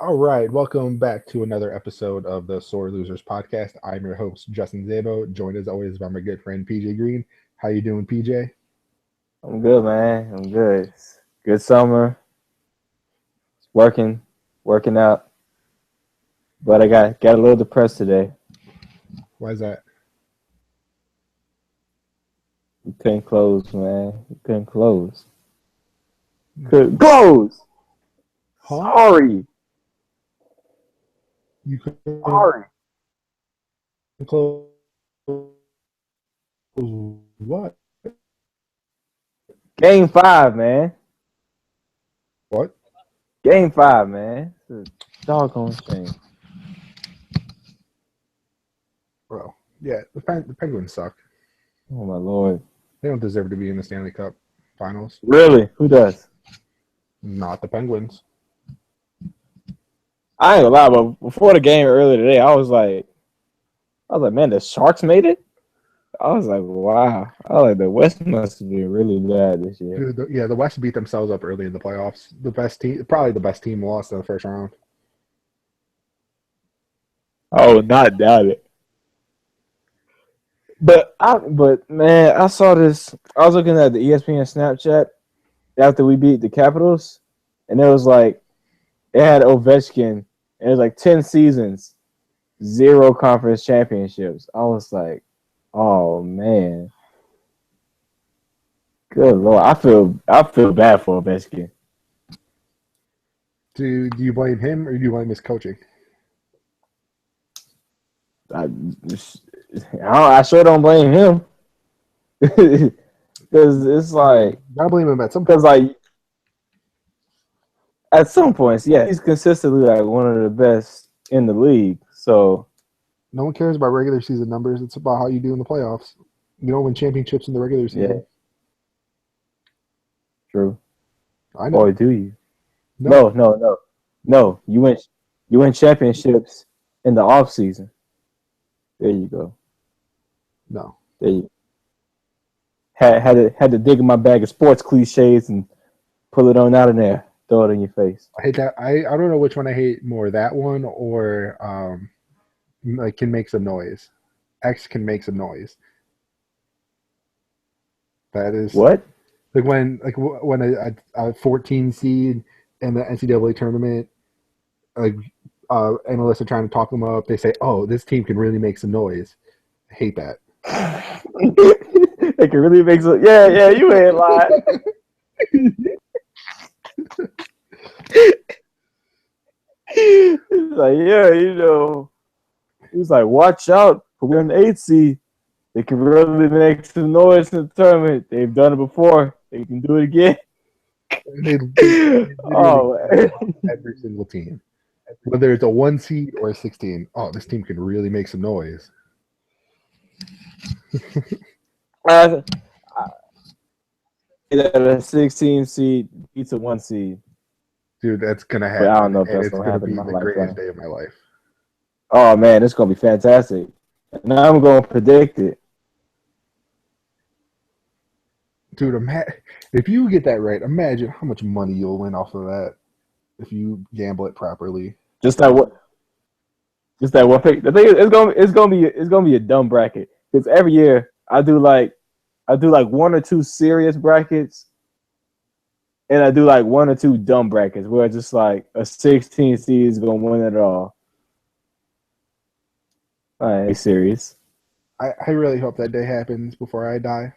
All right, welcome back to another episode of the Sore Losers podcast. I'm your host Justin Zabo, joined as always by my good friend PJ Green. How you doing, PJ? I'm good, man. I'm good. Good summer. Working, working out. But I got a little depressed today. Why is that? We couldn't close, man. We couldn't close. Couldn't close. Huh? Sorry. You couldn't Sorry. close what? Game 5, man. What? Game 5, man. It's a doggone shame. Bro, yeah, the Penguins suck. Oh my lord. They don't deserve to be in the Stanley Cup Finals. Really? Who does? Not the Penguins. I ain't gonna lie, but before the game earlier today, I was like, man, the Sharks made it? I was like, wow. I was like, the West must have been really bad this year. Dude, the West beat themselves up early in the playoffs. The best team, probably the best team, lost in the first round. I would not doubt it. But man, I saw this. I was looking at the ESPN Snapchat after we beat the Capitals, and it was like it had Ovechkin, and it was like 10 seasons, 0 conference championships. I was like, oh man, good lord, I feel bad for Ovechkin. Do you blame him or do you blame his coaching? I, I sure don't blame him because it's like I blame him at some point. because like at some points, yeah, he's consistently like one of the best in the league. So No one cares about regular season numbers. It's about how you do in the playoffs. You don't win championships in the regular season. yeah, true. I know. Or do you? No, No. You win championships in the off season. There you go. no. There you had to dig in my bag of sports cliches and pull it on out of there. Throw it in your face. I hate that. I don't know which one I hate more, that one or like can make some noise. X can make some noise. That is What? when a 14 seed in the NCAA tournament, like analysts are trying to talk them up. They say, "Oh, this team can really make some noise." I hate that. It can really make some. Yeah, you ain't lying. He's like, yeah, he's like, watch out, we're in the 8th seed. They can really make some noise in the tournament. They've done it before. They can do it again. They literally Oh, say that about every single team, whether it's a 1 seed or a 16. Oh, this team can really make some noise. I, that a 16 seed beats a 1 seed. Dude, that's gonna But I don't happen, know if and that's it's gonna gonna happen in be my the greatest lifetime. day of my life. Oh man, it's gonna be fantastic. And I'm gonna predict it. Dude, if you get that right, imagine how much money you'll win off of that if you gamble it properly. Just that what? Just that one pick. The thing is, it's gonna be a dumb bracket because every year I do like 1 or 2 serious brackets, and I do like 1 or 2 dumb brackets where it's just like a 16 seed is gonna win it all. I ain't serious. I really hope that day happens before I die.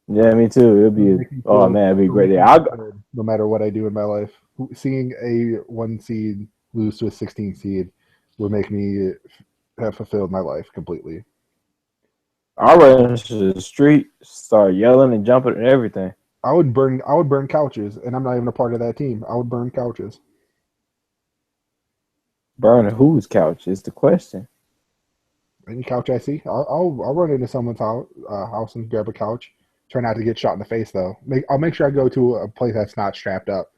Yeah, me too. It'll make me Oh feel, man, it'd be a it'll great make day. me feel good no matter what I do in my life. Seeing a 1 seed lose to a 16 seed will make me have fulfilled my life completely. I'll run into the street, start yelling and jumping and everything. I would burn couches, and I'm not even a part of that team. I would burn couches. Burn whose couch is the question. Any couch I see, I'll run into someone's house and grab a couch. Try not to get shot in the face though. I'll make sure I go to a place that's not strapped up.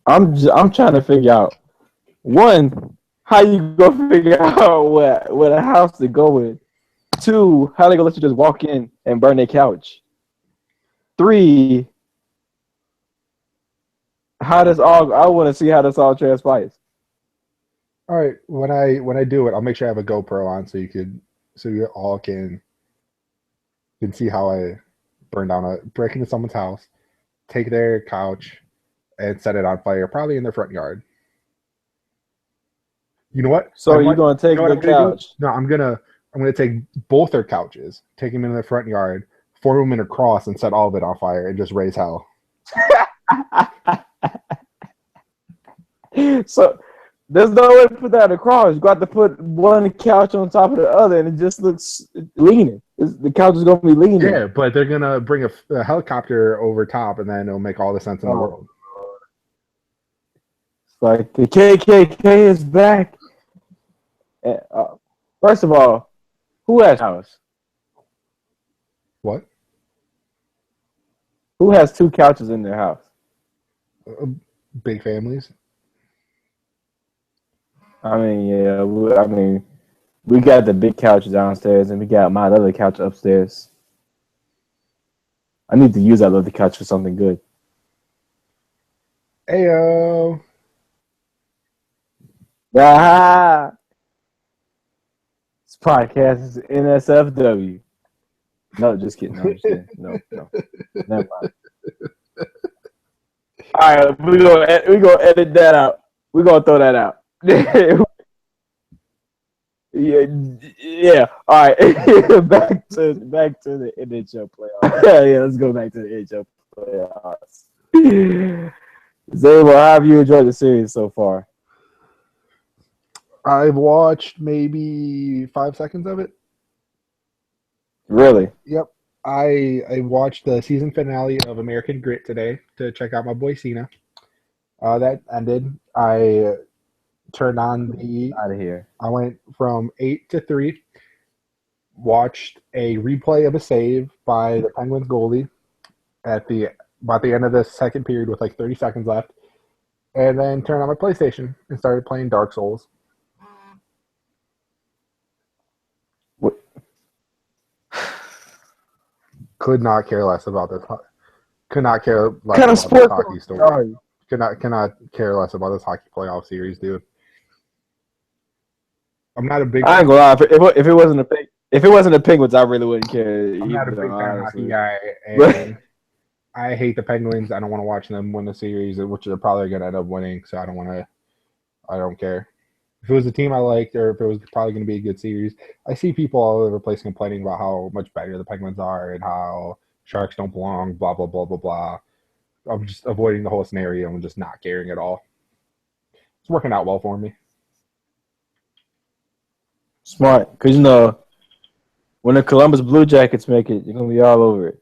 I'm trying to figure out one how you gonna figure out what a house to go in. 2, how they gonna let you just walk in and burn their couch? 3, how does all? I want to see how this all transpires. All right, when I do it, I'll make sure I have a GoPro on so you all can see how I break into someone's house, take their couch, and set it on fire, probably in their front yard. You know what? So you're gonna You know take what the I'm gonna do? couch. No, I'm gonna take both their couches, take them into the front yard, form them in a cross, and set all of it on fire, and just raise hell. So there's no way to put that across. You got to put one couch on top of the other, and it just looks leaning. The couch is gonna be leaning. Yeah, but they're gonna bring a helicopter over top, and then it'll make all the sense in the world. It's like the KKK is back. First of all, who has house? What? Who has 2 couches in their house? Big families. I mean, yeah. We got the big couch downstairs, and we got my other couch upstairs. I need to use that other couch for something good. Ayo. Ah! This podcast is NSFW. No, just kidding. No, just kidding. No. Never mind. All right, we gonna edit that out. We're gonna throw that out. yeah. All right. back to the NHL playoffs. yeah, let's go back to the NHL playoffs. Zabel, how have you enjoyed the series so far? I've watched maybe 5 seconds of it. Really? Yep. I watched the season finale of American Grit today to check out my boy Cena. That ended. I turned on the Out of here. I went from 8 to 3. Watched a replay of a save by the Penguins goalie about the end of the second period with like 30 seconds left, and then turned on my PlayStation and started playing Dark Souls. What? Could not care less about this. Could not care less What kind of about this sport hockey story. are you? Cannot care less about this hockey playoff series, dude. I'm not a big. I ain't gonna lie. If it wasn't the Penguins, I really wouldn't care. I'm not a big fan of hockey guy, But- and I hate the Penguins. I don't want to watch them win the series, which they're probably going to end up winning. So I don't care. If it was a team I liked, or if it was probably going to be a good series, I see people all over the place complaining about how much better the Penguins are and how Sharks don't belong. Blah blah blah blah blah. I'm just avoiding the whole scenario and just not caring at all. It's working out well for me. Smart, because when the Columbus Blue Jackets make it, you're gonna be all over it.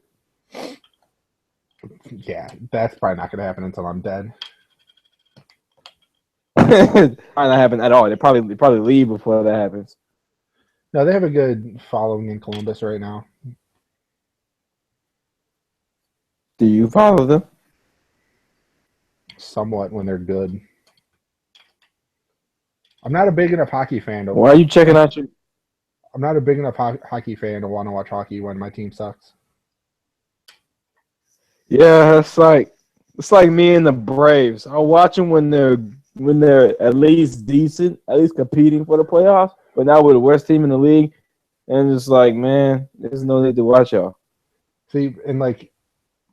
Yeah, that's probably not going to happen until I'm dead. Might not happen at all. They probably leave before that happens. No, they have a good following in Columbus right now. Do you follow them? Somewhat when they're good. I'm not a big enough hockey fan to. Why are you checking out your? I'm not a big enough hockey fan to want to watch hockey when my team sucks. Yeah, it's like me and the Braves. I watch them when they're at least decent, at least competing for the playoffs. But now we're the worst team in the league, and it's like, man, there's no need to watch y'all. See, and like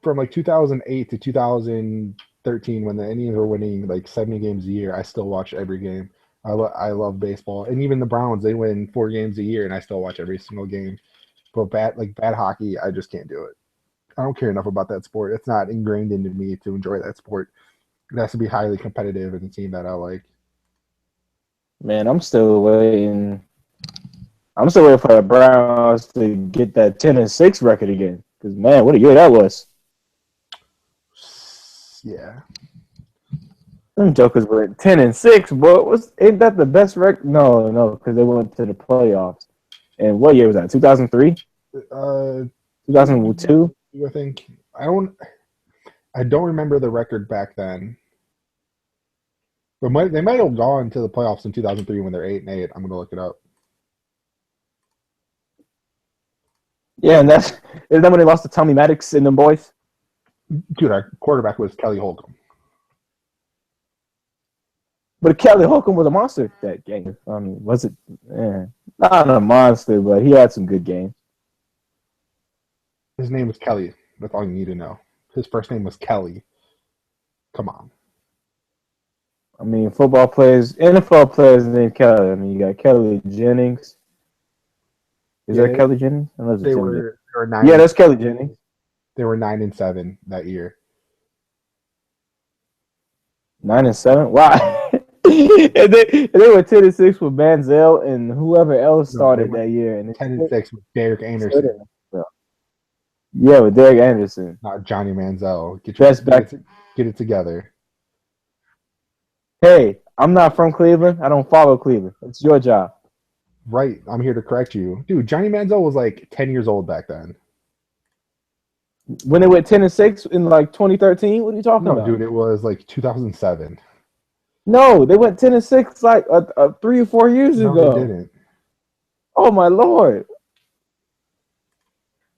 from like 2008 to 2013, when the Indians were winning like 70 games a year, I still watch every game. I love baseball, and even the Browns, they win 4 games a year, and I still watch every single game. But bad hockey, I just can't do it. I don't care enough about that sport. It's not ingrained into me to enjoy that sport. It has to be highly competitive in a team that I like. Man, I'm still waiting for the Browns to get that 10-6 record again. Because man, what a year that was. Yeah. Them jokers were at 10-6, boy. Ain't that the best record? No, because they went to the playoffs. And what year was that? 2003? 2002? I think I don't remember the record back then. But they might have gone to the playoffs in 2003 when they're 8-8. I'm gonna look it up. Yeah, and is that when they lost to Tommy Maddox and them boys? Dude, our quarterback was Kelly Holcomb. But Kelly Holcomb was a monster that game. I mean, was it? Not a monster, but he had some good games. His name was Kelly. That's all you need to know. His first name was Kelly. Come on. I mean, football players, NFL players named Kelly. I mean, you got Kelly Jennings. Is that Yeah, Kelly Jennings? Unless it's they Jimmy. were Yeah, that's Kelly Jennings. They were 9-7 that year. 9-7. Wow. and they were 10-6 with Manziel and whoever else No, they started went that year. And 10-6 with Derek Anderson, yeah, with Derek Anderson. not Johnny Manziel. Get it together. Hey, I'm not from Cleveland. I don't follow Cleveland. It's your job. Right, I'm here to correct you, dude. Johnny Manziel was like 10 years old back then. When they went 10-6 in like 2013, what are you talking No, about? dude, it was like 2007. No, they went 10-6 like 3 or 4 years No, they ago. didn't. Oh my lord!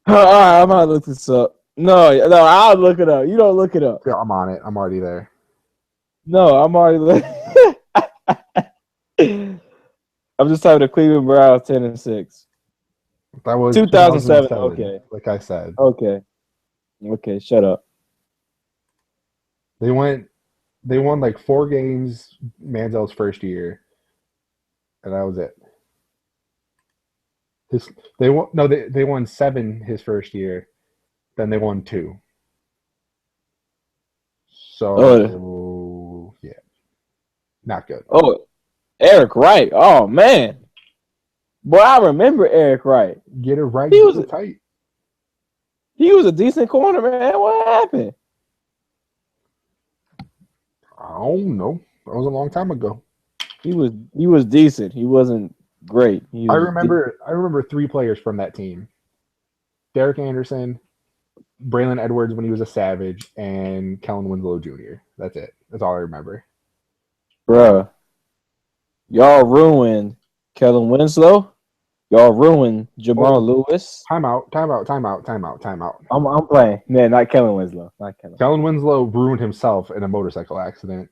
All right, I'm gonna look this up. No, I'll look it up. You don't look it up. Yeah, I'm on it. I'm already there. No, I'm already looking. I'm just typing the Cleveland Browns 10-6. That was 2007. 2007. Okay. Like I said, Okay. Shut up. they won like 4 games Manziel's first year, and that was it. They won 7 his first year, then they won 2. Oh, So yeah, not good. oh, Eric Wright. Oh man, boy, I remember Eric Wright. Get it right, He get was it tight. he was a decent corner, man. What happened? I don't know. That was a long time ago. He was decent. He wasn't great. I remember 3 players from that team: Derek Anderson, Braylon Edwards when he was a Savage, and Kellen Winslow Jr. That's it. That's all I remember. Bruh, y'all ruined Kellen Winslow. Y'all ruined Jamal Lewis. Timeout. I'm playing. Man, not Kellen Winslow. Not Kellen. Kellen Winslow ruined himself in a motorcycle accident.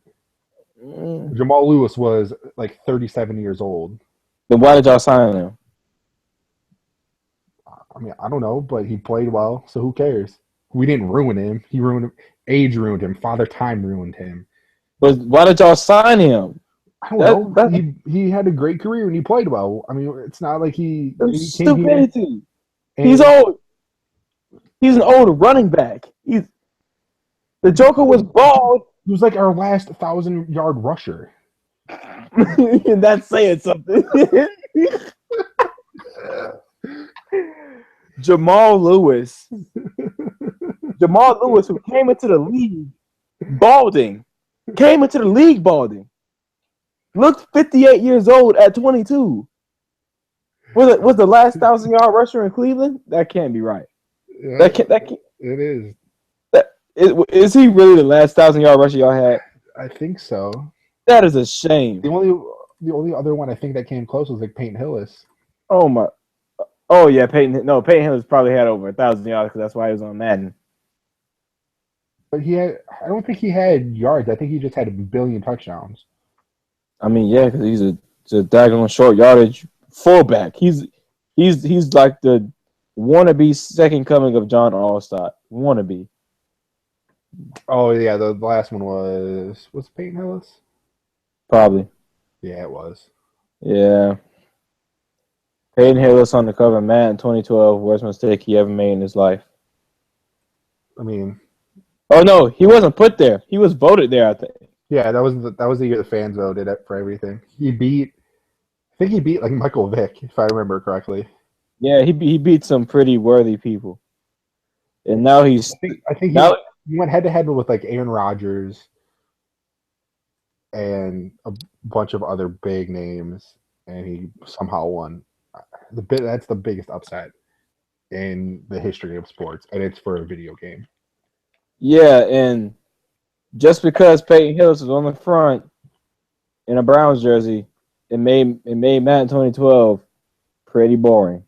Mm. Jamal Lewis was like 37 years old. Then why did y'all sign him? I mean, I don't know, but he played well, so who cares? We didn't ruin him. He ruined him. Age ruined him. Father Time ruined him. But why did y'all sign him? I don't know. He had a great career and he played well. I mean, it's not like he came stupidity. Here He's old. He's an old running back. The Joker was bald. He was like our last 1,000-yard rusher. And that's saying something. Jamal Lewis, who came into the league balding, looked 58 years old at 22. Was the last 1,000-yard rusher in Cleveland? That can't be right. Yeah, That can't. it is. Is he really the last 1,000-yard rusher y'all had? I think so. That is a shame. The only other one I think that came close was like Peyton Hillis. Oh my. Oh yeah, Peyton. No, Peyton Hillis probably had over 1,000 yards because that's why he was on Madden. But I don't think he had yards. I think he just had 1 billion touchdowns. I mean, yeah, because he's a daggone short yardage fullback. He's like the wannabe second coming of John Allstott. Wannabe. Oh yeah, the last one was it Peyton Hillis? Probably. Yeah, it was. Yeah. Peyton Hillis on the cover of Madden 2012, worst mistake he ever made in his life. I mean, oh no, he wasn't put there. He was voted there, I think. Yeah, that was the year the fans voted for everything. I think he beat like Michael Vick, if I remember correctly. Yeah, he beat some pretty worthy people, and now he's. I think he went head to head with like Aaron Rodgers and a bunch of other big names, and he somehow won. That's the biggest upset in the history of sports, and it's for a video game. Yeah, and just because Peyton Hillis was on the front in a Browns jersey, it made Madden 2012 pretty boring.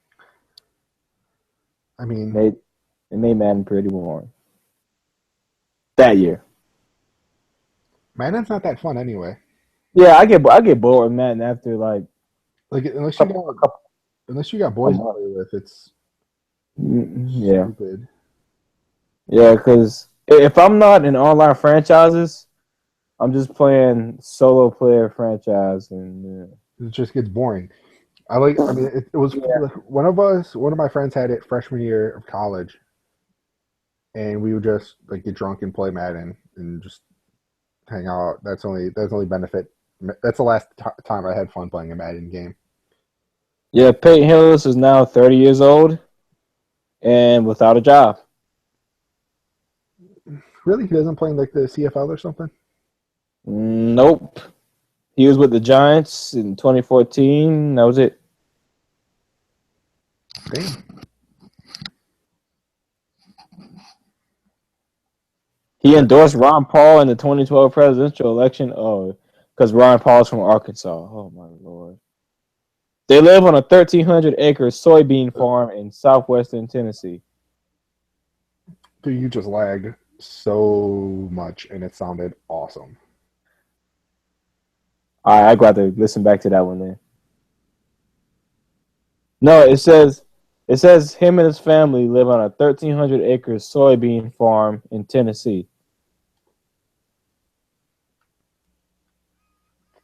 I mean, It made Madden pretty boring. that year. Madden's not that fun anyway. Yeah, I get bored with Madden after like Like a couple unless you got boys to months. play with, it's Yeah, stupid. yeah. Because if I'm not in online franchises, I'm just playing solo player franchise, and It just gets boring. It was yeah, like one of my friends had it freshman year of college, and we would just like get drunk and play Madden and just hang out. That's only benefit. That's the last time I had fun playing a Madden game. yeah. Peyton Hillis is now 30 years old and without a job. Really, he doesn't play in like the CFL or something. Nope. He was with the Giants in 2014. That was it. Damn. He endorsed Ron Paul in the 2012 presidential election. Oh, because Ron Paul's from Arkansas. Oh my lord. They live on a 1,300-acre soybean farm in southwestern Tennessee. Dude, you just lagged so much, and it sounded awesome. All right, I got to listen back to that one then. No, it says him and his family live on a 1,300-acre soybean farm in Tennessee.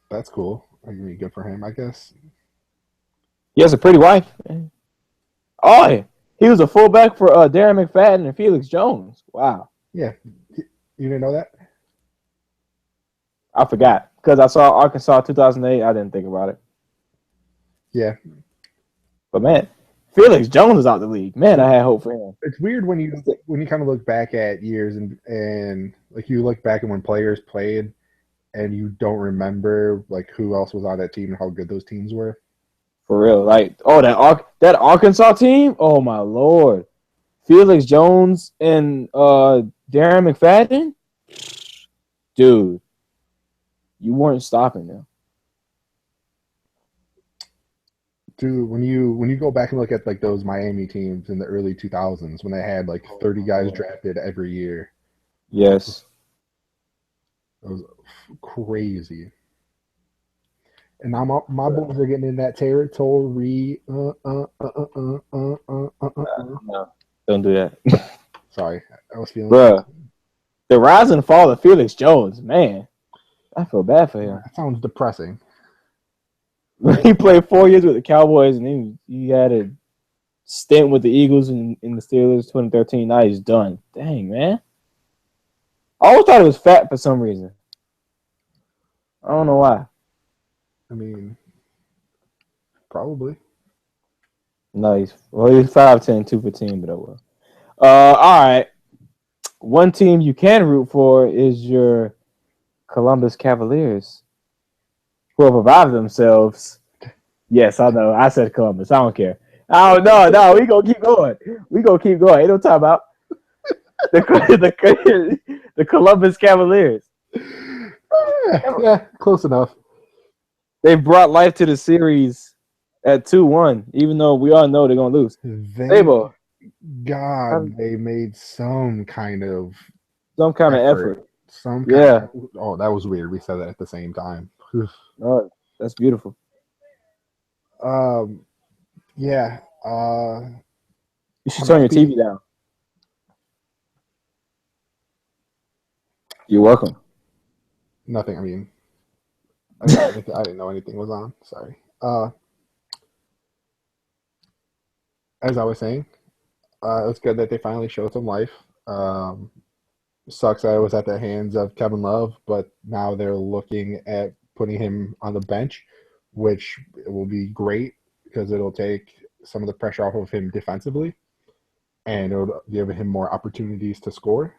That's cool. I mean, good for him, I guess. He has a pretty wife. Oh, he was a fullback for Darren McFadden and Felix Jones. Wow. Yeah, you didn't know that? I forgot because I saw Arkansas 2008. I didn't think about it. Yeah, But man, Felix Jones is out the league. Man, I had hope for him. it's weird when you kind of look back at years and like you look back at when players played and you don't remember like who else was on that team and how good those teams were. For real. Like, oh, that Arkansas team? Oh my lord. Felix Jones and Darren McFadden? Dude, you weren't stopping them. Dude, when you go back and look at like those Miami teams in the early 2000s when they had like 30 guys drafted every year, Yes. it was crazy. And now my boys are getting in that territory. No, don't do that. Sorry, I was feeling Bruh, the rise and fall of Felix Jones, man. I feel bad for him. that sounds depressing. He played 4 years with the Cowboys, and then he had a stint with the Eagles and in the Steelers 2013. Now he's done. Dang, man. I always thought he was fat for some reason. I don't know why. I mean, probably. No, he's 5'10", 215, but oh well. All right. One team you can root for is your Columbus Cavaliers, who have revived themselves. Yes, I know. I said Columbus. I don't care. Oh no, we gonna keep going. We gonna keep going. Ain't no time out. The Columbus Cavaliers. Yeah, close enough. They brought life to the series at 2-1, even though we all know they're gonna lose. Thank God they made some kind of effort. Oh, that was weird. We said that at the same time. Oh, that's beautiful. Yeah. You should turn your TV down. You're welcome. Nothing. I mean, I didn't know anything was on. Sorry. As I was saying, it's good that they finally showed some life. Sucks that it was at the hands of Kevin Love, but now they're looking at putting him on the bench, which will be great because it'll take some of the pressure off of him defensively, and it'll give him more opportunities to score,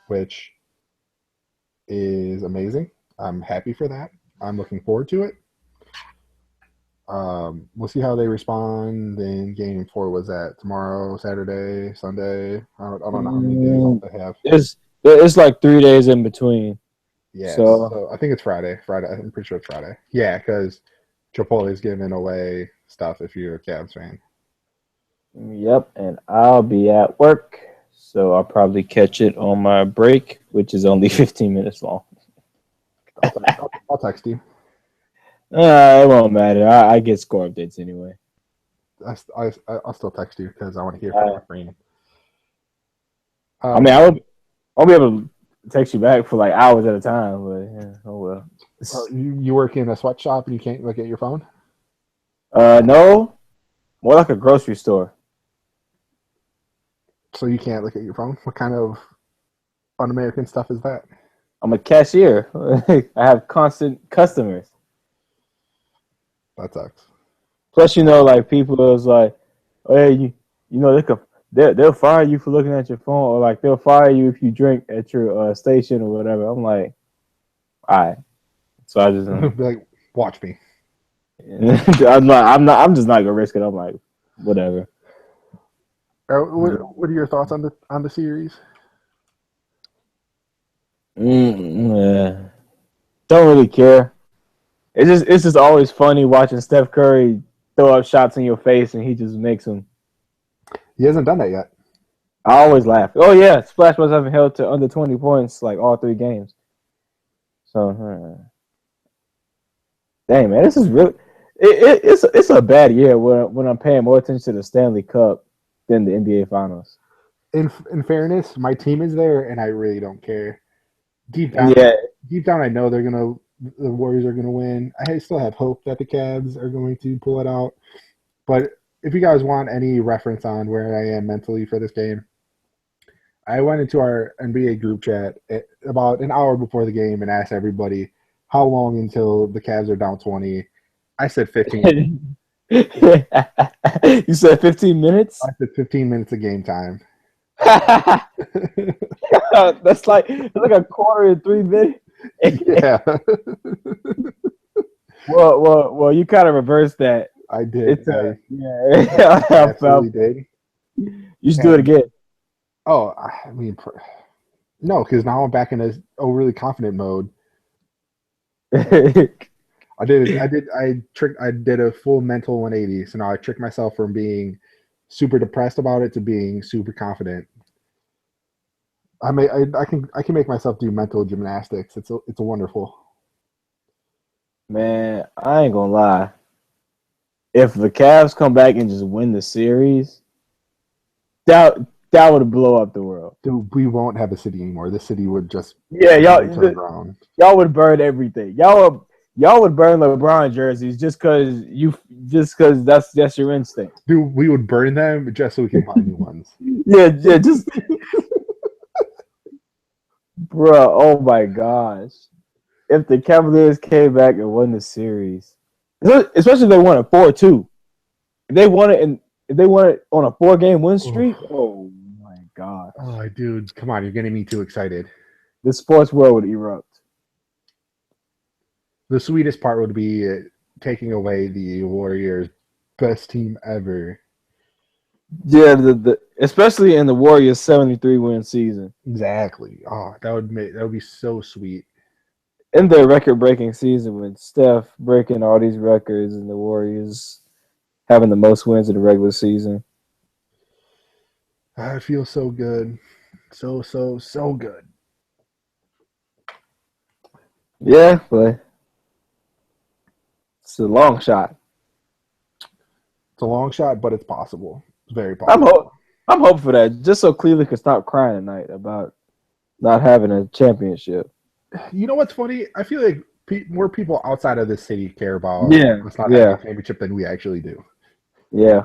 which is amazing. I'm happy for that. I'm looking forward to it. We'll see how they respond in game 4. Was that tomorrow, Saturday, Sunday? I don't know how many days off they have. It's like 3 days in between. Yeah, so I think it's Friday. I'm pretty sure it's Friday. Yeah, because Chipotle is giving away stuff if you're a Cavs fan. Yep, and I'll be at work, so I'll probably catch it on my break, which is only 15 minutes long. I'll text you. It won't matter. I get score updates anyway. I'll still text you because I want to hear from Uh, my friend. I mean, I'll be able to text you back for like hours at a time, but yeah, oh well. You work in a sweatshop and you can't look at your phone? No, more like a grocery store. So you can't look at your phone? What kind of un-American stuff is that? I'm a cashier. I have constant customers. That sucks. Plus, like people is like, hey, they'll fire you for looking at your phone, or like they'll fire you if you drink at your station or whatever. I'm like, all right. So I just, Be like, watch me. I'm just not gonna risk it. I'm like, whatever. What are your thoughts on the series? Don't really care. It's just always funny watching Steph Curry throw up shots in your face and he just makes them. He hasn't done that yet. I always laugh. Oh yeah, Splash Brothers haven't held to under 20 points like all 3 games. So, dang man, this is really it's a bad year when I'm paying more attention to the Stanley Cup than the NBA Finals. In fairness, my team is there, and I really don't care. Deep down, I know the Warriors are gonna win. I still have hope that the Cavs are going to pull it out. But if you guys want any reference on where I am mentally for this game, I went into our NBA group chat about an hour before the game and asked everybody how long until the Cavs are down 20. I said 15. You said 15 minutes? I said 15 minutes of game time. That's like a quarter in 3 minutes. Yeah. Well, you kind of reversed that. I did. Yeah. I absolutely did. You should do it again. Oh, I mean, no, because now I'm back in a overly confident mode. I did a full mental 180. So now I tricked myself from being super depressed about it to being super confident. I can make myself do mental gymnastics. It's a wonderful. Man, I ain't gonna lie. If the Cavs come back and just win the series, that would blow up the world. Dude, we won't have a city anymore. This city would just y'all would burn everything. Y'all would burn LeBron jerseys just because that's your instinct. Dude, we would burn them just so we can buy new ones. Yeah, just bro. Oh my gosh! If the Cavaliers came back and won the series, especially if they won it 4-2, if they won it on a 4-game win streak, oh my god! Oh, dude, come on! You're getting me too excited. The sports world would erupt. The sweetest part would be taking away the Warriors' best team ever. Yeah, especially in the Warriors' 73-win season. Exactly. Oh, that would be so sweet. In their record-breaking season with Steph breaking all these records and the Warriors having the most wins in the regular season. I feel so good. So good. Yeah, but it's a long shot. It's a long shot, but it's possible. It's very possible. I'm hoping for that, just so Cleveland can stop crying tonight about not having a championship. You know what's funny? I feel like more people outside of this city care about us not having a championship than we actually do. Yeah.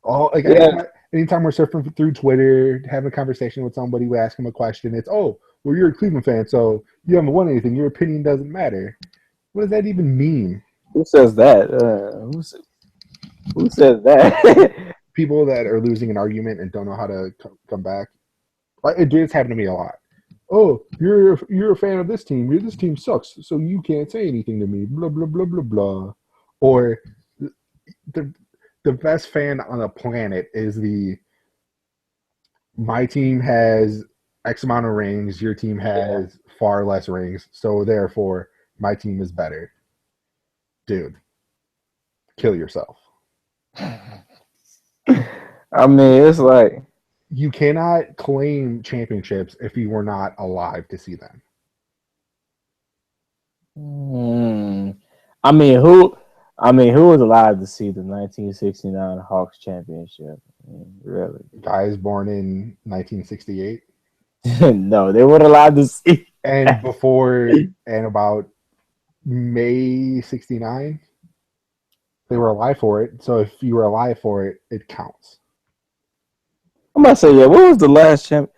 Anytime we're surfing through Twitter, having a conversation with somebody, we ask them a question. It's, well, you're a Cleveland fan, so you haven't won anything. Your opinion doesn't matter. What does that even mean? Who says that? Who says that? People that are losing an argument and don't know how to come back. It does happen to me a lot. Oh, you're a fan of this team. This team sucks, so you can't say anything to me. Blah blah blah blah blah. Or the best fan on the planet is my team has X amount of rings. Your team has far less rings, so therefore my team is better. Dude, kill yourself. I mean, it's like You cannot claim championships if you were not alive to see them. Hmm. I mean, who? I mean, who was alive to see the 1969 Hawks championship? I mean, really? Guys born in 1968 No, they weren't allowed to see. and before and about May 69, they were alive for it. So if you were alive for it, it counts. I'm gonna say, yeah. What was the last champ?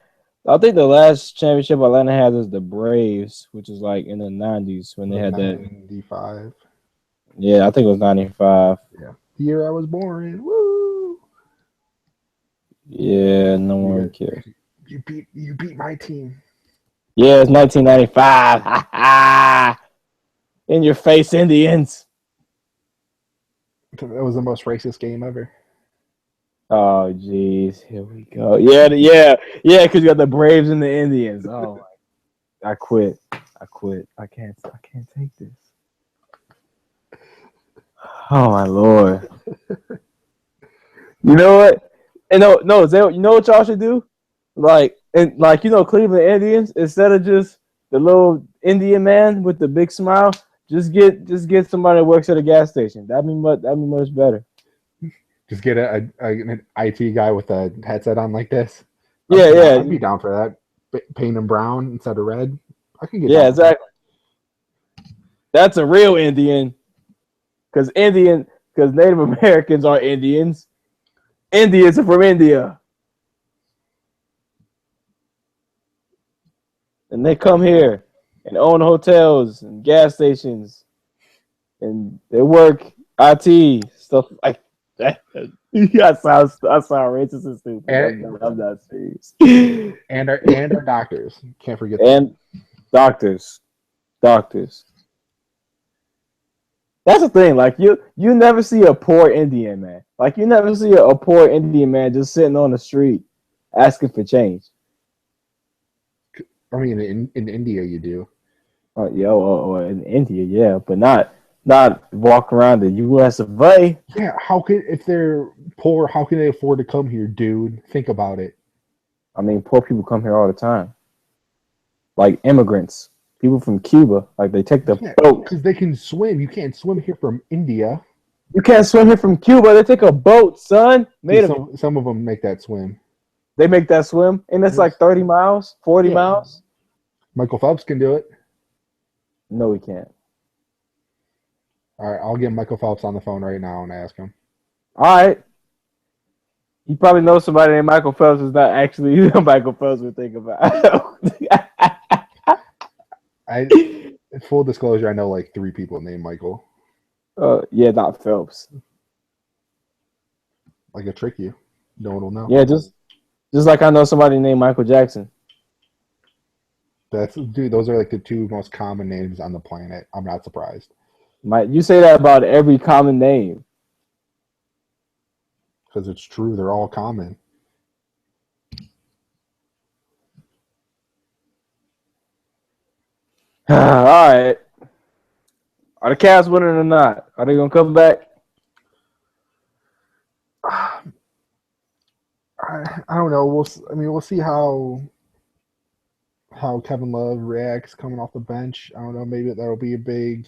I think the last championship Atlanta had was the Braves, which was like in the 90s when they Like had that. 95. Yeah, I think it was 95. Yeah. The year I was born. Woo! Yeah, no one You, cares. you beat my team. Yeah, it's 1995. In your face, Indians. That was the most racist game ever. Oh, jeez, here we go. Yeah, because you got the Braves and the Indians. Oh, I quit. I can't take this. Oh my lord. You know what? And no, Zay, you know what y'all should do? Like Cleveland Indians, instead of just the little Indian man with the big smile, just get somebody that works at a gas station. That'd be much better. Just get an IT guy with a headset on like this. Yeah, I'd yeah, be down for that. Paint him brown instead of red. I can get yeah, down with that. exactly. That's a real Indian, because Native Americans are Indians. Indians are from India, and they come here and own hotels and gas stations, and they work IT stuff like that. I sound racist and stupid. I'm not serious. And our doctors. Can't forget them. And doctors, doctors. That's the thing. Like you never see a poor Indian man. Like you never see a poor Indian man just sitting on the street asking for change. I mean, in India you do. Or in India, yeah, but not walk around the U.S. of A. Yeah, how could if they're poor, how can they afford to come here, dude? Think about it. I mean, poor people come here all the time, like immigrants, people from Cuba. Like they take the Yeah, boat. because they can swim. You can't swim here from India. You can't swim here from Cuba. They take a boat, son. See, Made of some of them make that swim. They make that swim, and it's Yes. like 30 miles, 40 Yeah, miles. Michael Phelps can do it. No, we can't. All right, I'll get Michael Phelps on the phone right now and ask him. All right. You probably know somebody named Michael Phelps is not actually Michael Phelps would think about. I, full disclosure, I know like 3 people named Michael. Yeah, not Phelps. Like a trick you. No one will know. Yeah, just like I know somebody named Michael Jackson. Dude, those are like the 2 most common names on the planet. I'm not surprised. You say that about every common name. Because it's true, they're all common. All right. Are the Cavs winning or not? Are they gonna come back? I don't know. We'll see how Kevin Love reacts coming off the bench. I don't know. Maybe that'll be a big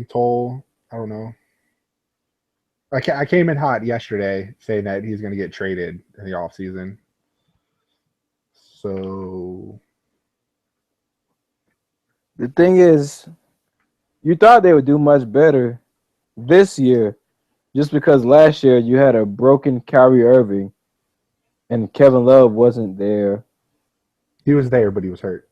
toll. I don't know. I came in hot yesterday saying that he's going to get traded in the offseason. So The thing is, you thought they would do much better this year, just because last year you had a broken Kyrie Irving, and Kevin Love wasn't there. he was there, but he was hurt.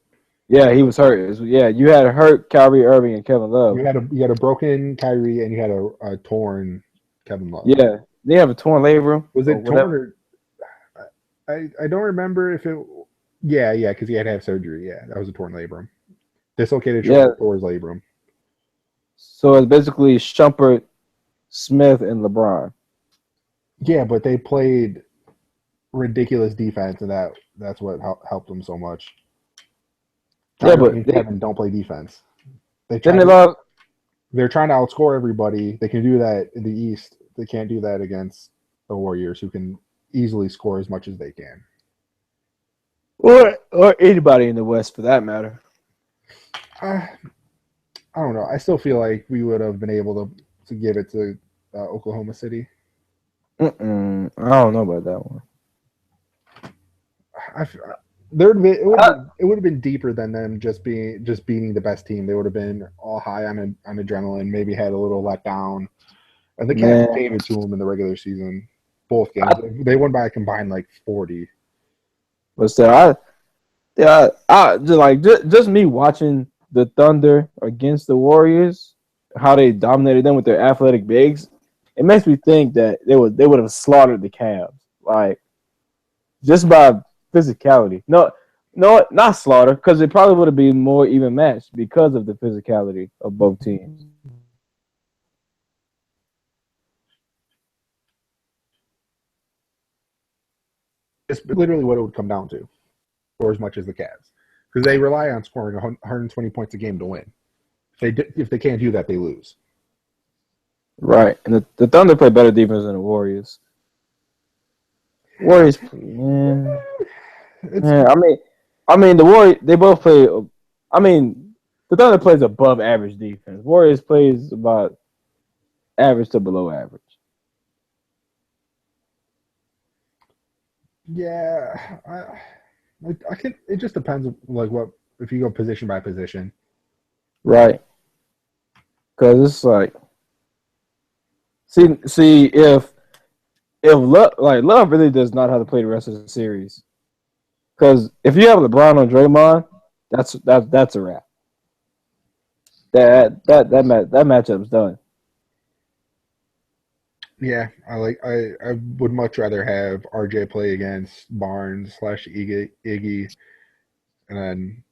Yeah, he was hurt. Yeah, you had a hurt Kyrie Irving and Kevin Love. You had a broken Kyrie and you had a torn Kevin Love. Yeah, they have a torn labrum. Was or it whatever. torn or I don't remember if it. Yeah, because he had to have surgery. Yeah, that was a torn labrum. Dislocated Yeah. shoulder or his labrum. So it's basically Shumpert, Smith, and LeBron. Yeah, but they played ridiculous defense, and that's what helped them so much. Yeah, Kyrie but and Kevin don't play defense. then they lost. They're trying to outscore everybody. They can do that in the East. They can't do that against the Warriors, who can easily score as much as they can. Or anybody in the West for that matter. Uh, I don't know. I still feel like we would have been able to give it to Oklahoma City. I don't know about that one. I, it would have been deeper than them just beating the best team. They would have been all high on adrenaline, maybe had a little letdown, and the Cavs Man, gave it to them in the regular season. Both games, I, they won by a combined like 40. but still, I just like just me watching the Thunder against the Warriors, how they dominated them with their athletic bigs. It makes me think that they would have slaughtered the Cavs, like just by physicality. No, not slaughter, because it probably would have been more even matched because of the physicality of both teams. It's literally what it would come down to, or as much as the Cavs, because they rely on scoring 120 points a game to win. If they can't do that, they lose. Right, and the Thunder play better defense than the Warriors. Warriors, man. Yeah, I mean, the Warriors. They both play. I mean, the Thunder plays above average defense. Warriors plays about average to below average. Yeah, I can. It just depends, like what if you go position by position. Right, because it's like, see if Love really does not have to play the rest of the series. Because if you have LeBron on Draymond, that's a wrap. That matchup's done. Yeah, I would much rather have RJ play against Barnes / Iggy, and then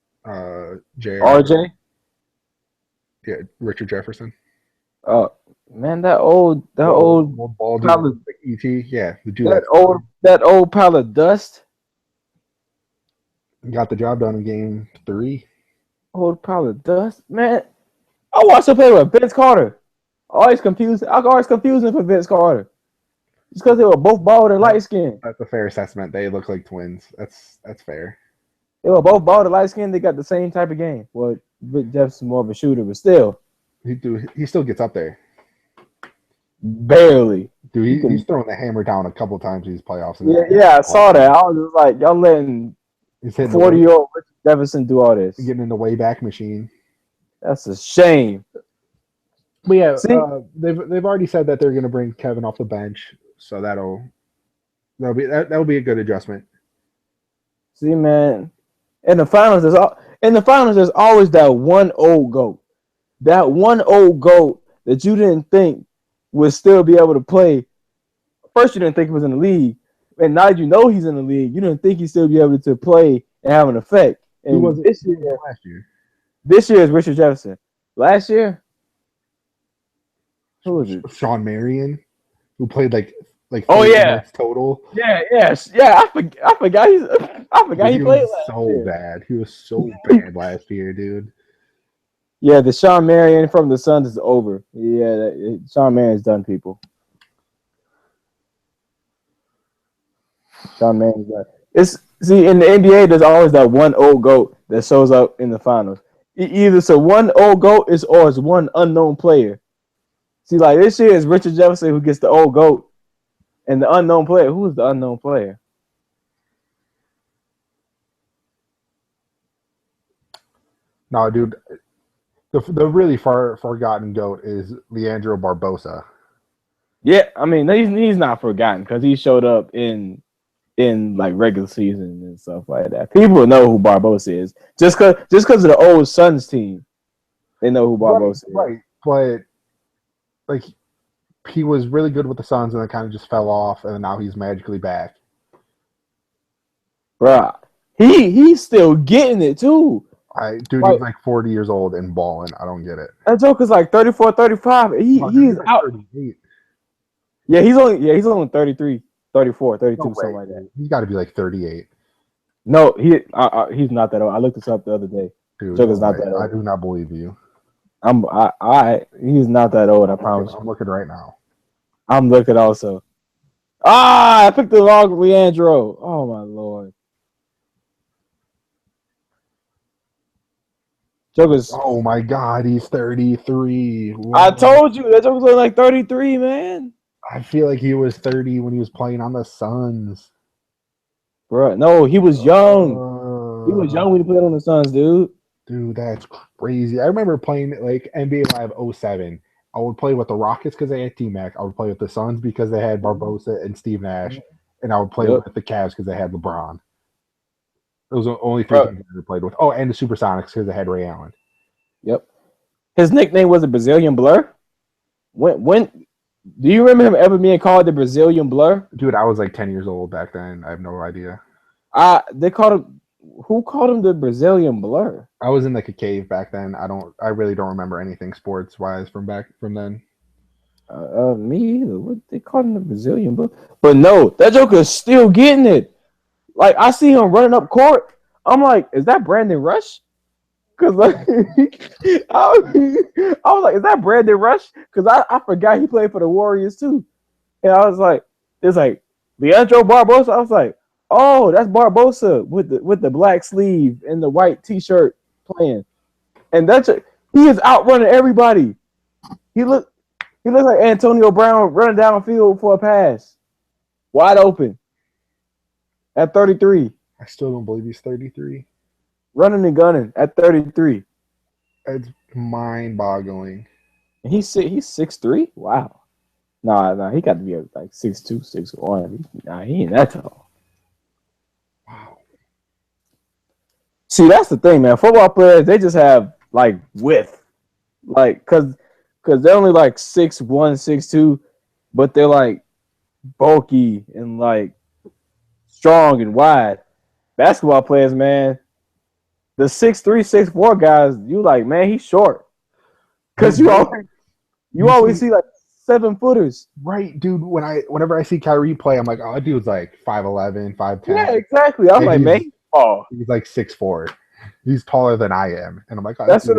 JR. RJ, Yeah, Richard Jefferson. oh man, that old Old ball dude, pile of like ET. Yeah, the dude that that's old that old pile of dust. got the job done in game 3. Old pile of dust, man. I watched him play with Vince Carter. I always confuse him for Vince Carter. It's because they were both bald and light skinned. That's a fair assessment. They look like twins. That's fair. They were both bald and light skinned. They got the same type of game. Well, Vic Jefferson's more of a shooter, but still, He still gets up there. barely. Dude, he's thrown the hammer down a couple times these playoffs. Yeah, I saw that. I was just like, y'all letting He's hitting 40-year-old Richard Jefferson do all this. getting in the way back machine. That's a shame. But yeah, See? they've already said that they're going to bring Kevin off the bench, so that'll be a good adjustment. See, man, in the finals, there's always that one old goat. That one old goat that you didn't think would still be able to play. First, you didn't think he was in the league, and now you know he's in the league. You didn't think he'd still be able to play and have an effect. And Who was this year, last year? This year is Richard Jefferson. Last year, who was it? Sean Marion, who played like 30 Oh yeah, minutes total. yeah. I forgot he played last so year. bad. He was so bad last year, dude. Yeah, the Sean Marion from the Suns is over. Yeah, Sean Marion's done, people. Sean Marion's done. See, in the NBA, there's always that one old goat that shows up in the finals. Either so one old goat or it's one unknown player. See, like this year is Richard Jefferson who gets the old goat, and the unknown player. Who is the unknown player? No, dude. The really forgotten goat is Leandro Barbosa. Yeah, I mean he's not forgotten because he showed up in like regular season and stuff like that. People know who Barbosa is just because of the old Suns team. They know who Barbosa is. Right, but like he was really good with the Suns and then kind of just fell off, and now he's magically back. Bruh, he's still getting it too. Dude, he's like 40 years old and balling. I don't get it. That joker's like 34, 35. He's like out. 38. Yeah, he's only 33, 34, 32, No way, something like that. He's got to be like 38. No, he's not that old. I looked this up the other day. Dude, Joker's not that old. I do not believe you. He's not that old, I promise you. I'm looking right now. I'm looking also. I picked the wrong Leandro. Oh my lord. Joker's. Oh my God, he's 33. I What? told you that Joker's only like 33, man. I feel like he was 30 when he was playing on the Suns. Bro, no, he was young. He was Uh, young when he played on the Suns, dude. dude, that's crazy. I remember playing like NBA Live '07. I would play with the Rockets because they had T-Mac. I would play with the Suns because they had Barbosa and Steve Nash. And I would play Yep, with the Cavs because they had LeBron. Those are the only three bro. teams I ever played with. Oh, and the Supersonics because they had Ray Allen. Yep. His nickname was a Brazilian Blur. When do you remember him ever being called the Brazilian Blur? Dude, I was like 10 years old back then. I have no idea. They called him. Who called him the Brazilian Blur? I was in like a cave back then. I really don't remember anything sports wise from then. Me either. What they called him the Brazilian Blur? But no, that Joker's still getting it. Like I see him running up court. I'm like, is that Brandon Rush? Cause like, I was like, is that Brandon Rush? Cause I forgot he played for the Warriors too. And I was like, it's like Leandro Barbosa. I was like, oh, that's Barbosa with the black sleeve and the white T-shirt playing. And he is outrunning everybody. He looks like Antonio Brown running downfield for a pass, wide open at 33, I still don't believe he's 33. running and gunning at 33. It's mind boggling. And he's 6'3". Wow. Nah, he got to be like 6'2", 6'1". Nah, he ain't that tall. Wow. See, that's the thing, man. Football players, they just have like width, like cause they're only like 6'1", 6'2", but they're like bulky and like strong and wide. Basketball players, man, the 6'3", 6'4" guys, you like, man, he's short. Cause you always see like 7-footers. Right, dude. Whenever I see Kyrie play, I'm like, oh, that dude's like 5'11", 5'10". Yeah, exactly. I'm And like, man, he's like 6'4". He's taller than I am, and I'm like, oh, that's what.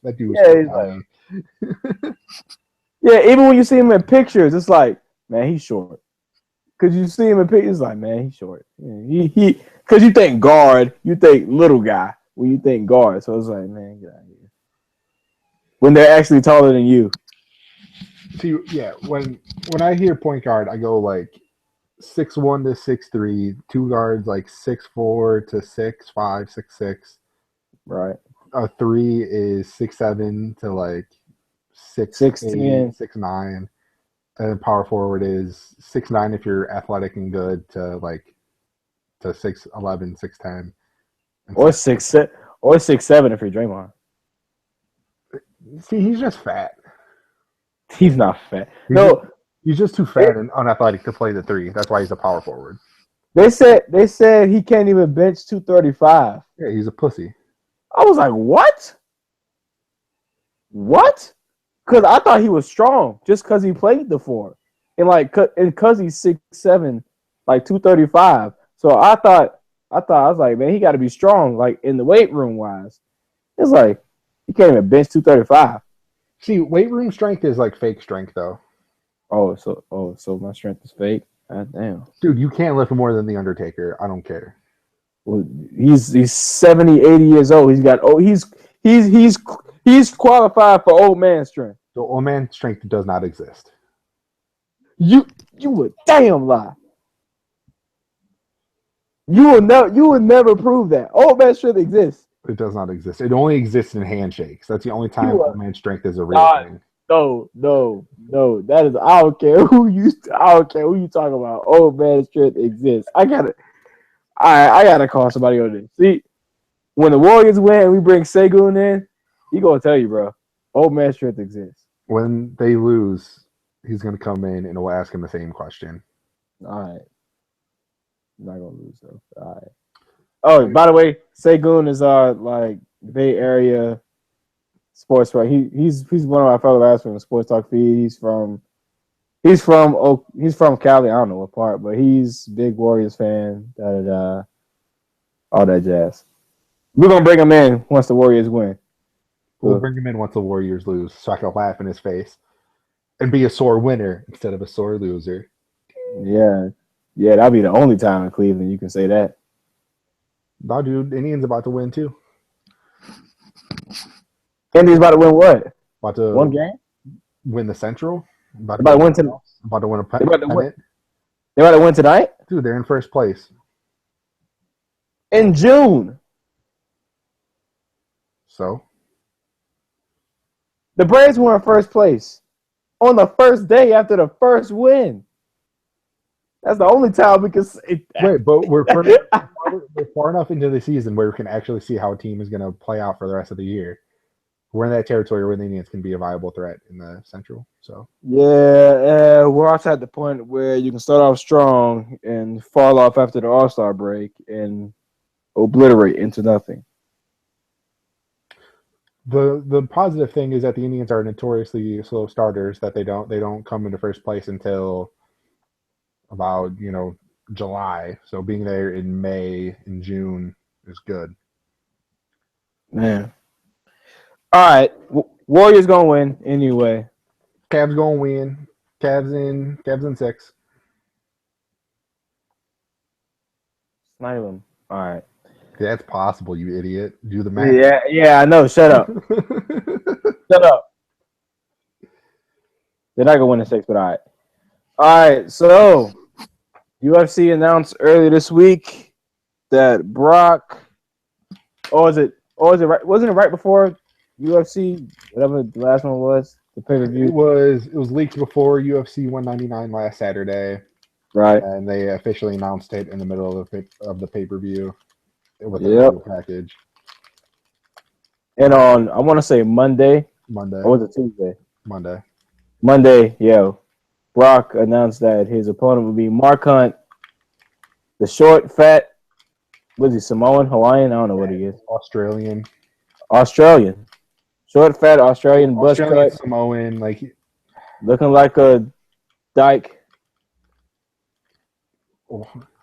that dude is Yeah, so he's like, tiny. yeah. Even when you see him in pictures, it's like, man, he's short. Cause you see him in pictures, like, man, he's short. Yeah, cause you think guard, you think little guy when you think guard. So it's like, man, get out of here. When they're actually taller than you. See, yeah, when I hear point guard, I go like 6'1" to 6'3", two guards like 6'4" to 6'5", 6'6". Right. A three is 6'7" to like 6'8", 6'10". 6'9", and power forward is 6'9" if you're athletic and good to 6'11", 6'10", and Or 6'7", or 6'7" if you're Draymond. See, he's just fat. He's not fat. He's just too fat and unathletic to play the three. That's why he's a power forward. They said he can't even bench 235. Yeah, he's a pussy. I was like, what? What? Because I thought he was strong just because he played the four. And because he's 6'7", like 235. So I thought I was like, man, he got to be strong, like in the weight room wise. It's like he can't even bench 235. See, weight room strength is like fake strength though. So my strength is fake. God damn. Dude, you can't lift more than the Undertaker. I don't care. Well, he's 70, 80 years old. He's qualified for old man strength. The old man strength does not exist. You would damn lie. You would never prove that. Old man strength exists. It does not exist. It only exists in handshakes. That's the only time old man strength is a real thing. No. That is I don't care who you talking about. Old man strength exists. I gotta call somebody on this. See, when the Warriors win and we bring Segun in, he gonna tell you, bro. Old man strength exists. When they lose, he's gonna come in and we'll ask him the same question. All right. I'm not gonna lose though. All right. Oh, by the way, Segun is our like Bay Area sports right. He's one of my fellow guys from the Sports Talk feed. He's from Cali. I don't know what part, but he's big Warriors fan. All that jazz. We're gonna bring him in once the Warriors win. We'll bring him in once the Warriors lose, so I can laugh in his face and be a sore winner instead of a sore loser. Yeah, yeah, that'll be the only time in Cleveland you can say that. No, dude, Indians about to win too. Indians about to win what? About One to game? win the Central. About They to go about to to the win to. playoffs. About to win a They about to win. pennant. They about to win tonight Dude, they're in first place. in June. So The Braves were in first place on the first day after the first win. That's the only time we can say that. wait, but we're far enough into the season where we can actually see how a team is going to play out for the rest of the year. We're in that territory where the Indians can be a viable threat in the Central. So Yeah, we're also at the point where you can start off strong and fall off after the All-Star break and obliterate into nothing. the positive thing is that the Indians are notoriously slow starters. That they don't come into first place until about July. So being there in May and June is good. Man. All right. Warriors going to win anyway. Cavs going to win. Cavs in six. Snipe them. All right. That's possible, you idiot. Do the math. Yeah, I know. Shut up. Shut up. They're not going to win in six, but all right. All right. So, UFC announced earlier this week that Brock. Right? Wasn't it right before UFC, whatever the last one was, the pay per It view? was leaked before UFC 199 last Saturday, Right. and they officially announced it in the middle of the pay per view with a Yep. video package And on, I want to say Monday, Monday. or was it Tuesday? Monday. Monday, Brock announced that his opponent would be Mark Hunt, the short, fat, was he Samoan, Hawaiian? I don't know what he is. Australian. Short, fat, Australian, buzz Australian cut, Samoan, like looking like a dyke.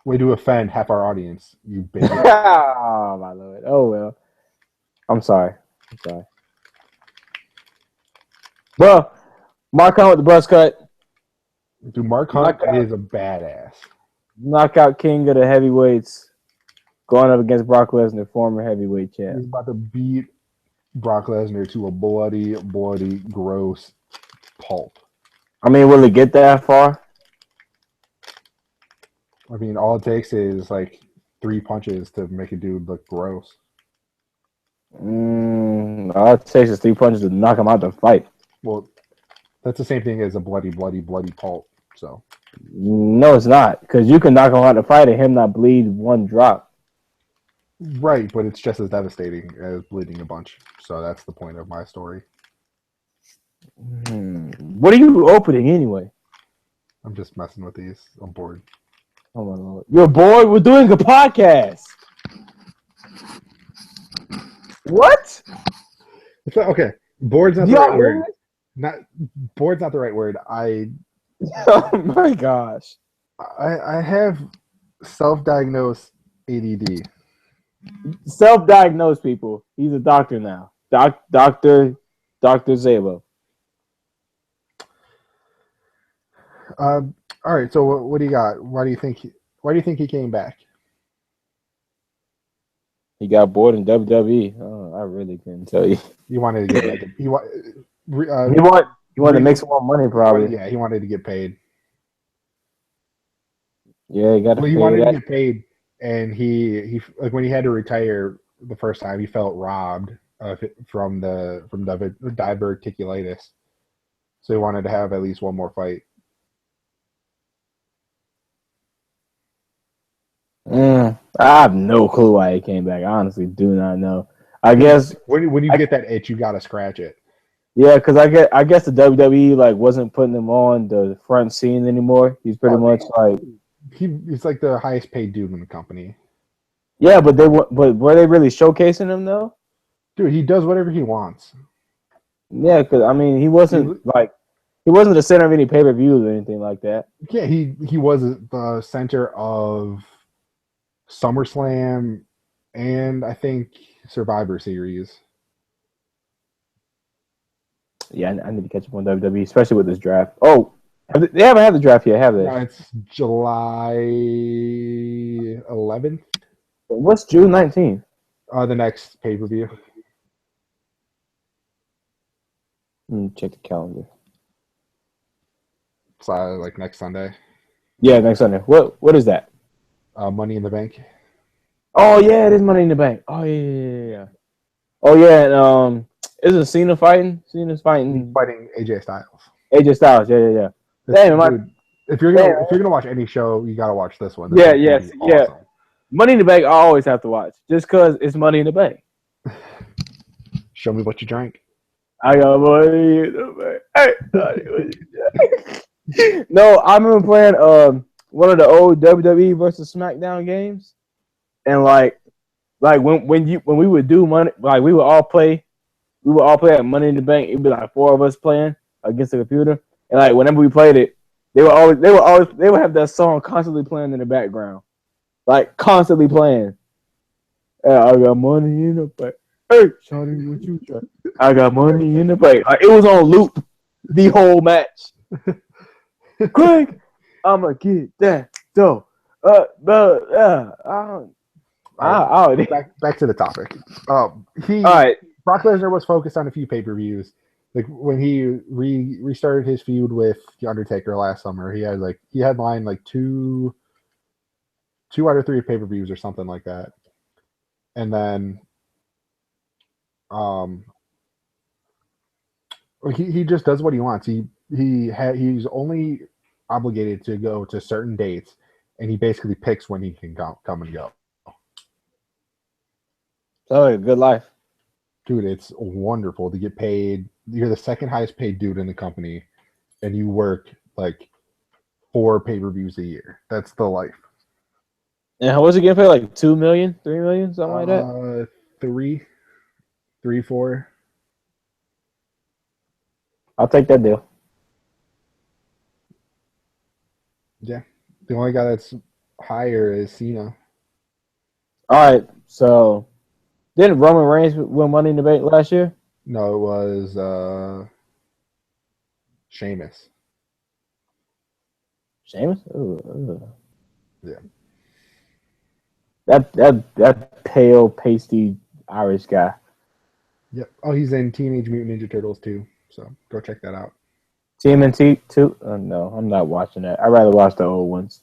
way to offend half our audience, you bigot. Oh, my Lord. Oh, well. I'm sorry. Well, Mark Hunt with the buzz cut. Dude, Mark Hunt is a badass. Knockout king of the heavyweights. Going up against Brock Lesnar, former heavyweight champ. He's about to beat Brock Lesnar to a bloody, gross pulp. I mean, will it get that far? I mean, all it takes is like 3 punches to make a dude look gross. All it takes is 3 punches to knock him out the fight. Well, that's the same thing as a bloody pulp. So No, it's not, because you can knock him out the fight and him not bleed one drop. right, but it's just as devastating as bleeding a bunch. So that's the point of my story. What are you opening anyway? I'm just messing with these. I'm bored. Oh my Lord. You're bored? We're doing a podcast. What? It's not, okay. Bored's not the right word. Bored's not the right word. Oh my gosh. I have self-diagnosed ADD. Self-diagnosed people. He's a doctor now. Dr. Zabo. All right. So what do you got? Why do you think he came back? He got bored in WWE. Oh, I really couldn't tell you. He wanted to get he wanted to make some more money, probably. He wanted to get paid. Yeah, he got to He wanted to get paid, and he like when he had to retire the first time, he felt robbed from diverticulitis. So he wanted to have at least one more fight. I have no clue why he came back. I honestly do not know. I guess when you get that itch, you gotta scratch it. Yeah, because I guess the WWE like wasn't putting him on the front scene anymore. He's pretty much like he's like the highest paid dude in the company. Yeah, but were they really showcasing him though? Dude, he does whatever he wants. Yeah, because I mean, he wasn't the center of any pay-per-views or anything like that. Yeah, he was the center of SummerSlam and I think Survivor Series. Yeah, I need to catch up on WWE, especially with this draft. Oh, They haven't had the draft yet, have they? No, it's July 11th. What's June 19th? The next pay per view. Check the calendar. It's like next Sunday. Yeah, next Sunday. What is that? Money in the Bank. Oh yeah, it is Money in the Bank. Oh yeah. Oh yeah, and isn't Cena fighting? Cena's He's fighting fighting AJ Styles. AJ Styles. Yeah. Damn, Dude, if you're gonna watch any show, you gotta watch this one. This yeah, one's gonna be yeah. awesome. Money in the Bank, I always have to watch just because it's Money in the Bank. Show me what you drank. I got money in the bank. Hey, no, I remember playing one of the old WWE versus SmackDown games, and like when we would do money, like we would all play at Money in the Bank. It'd be like 4 of us playing against the computer, and like whenever we played it, they would have that song constantly playing in the background, like constantly playing. Yeah, I got money in the bank. Hey, Shawty, what you try? I got money in the bank. Like, it was on loop the whole match. Quick, I'ma get that dough. Back to the topic. All right. Brock Lesnar was focused on a few pay-per-views. Like when he restarted his feud with the Undertaker last summer, he headlined like two out of 3 pay-per-views or something like that. And then he just does what he wants. He's only obligated to go to certain dates, and he basically picks when he can come and go. Oh, good life. Dude, it's wonderful to get paid. You're the second highest paid dude in the company, and you work like 4 pay-per-views a year. That's the life. And how was he getting paid? Like 2 million, 3 million, something like that? 3, 4. I'll take that deal. Yeah. The only guy that's higher is Cena. All right. So, didn't Roman Reigns win Money in the Bank last year? No, it was Sheamus. Sheamus? Ooh. Yeah. That pale, pasty Irish guy. Yep. Oh, he's in Teenage Mutant Ninja Turtles too. So go check that out. TMNT too? No, I'm not watching that. I'd rather watch the old ones.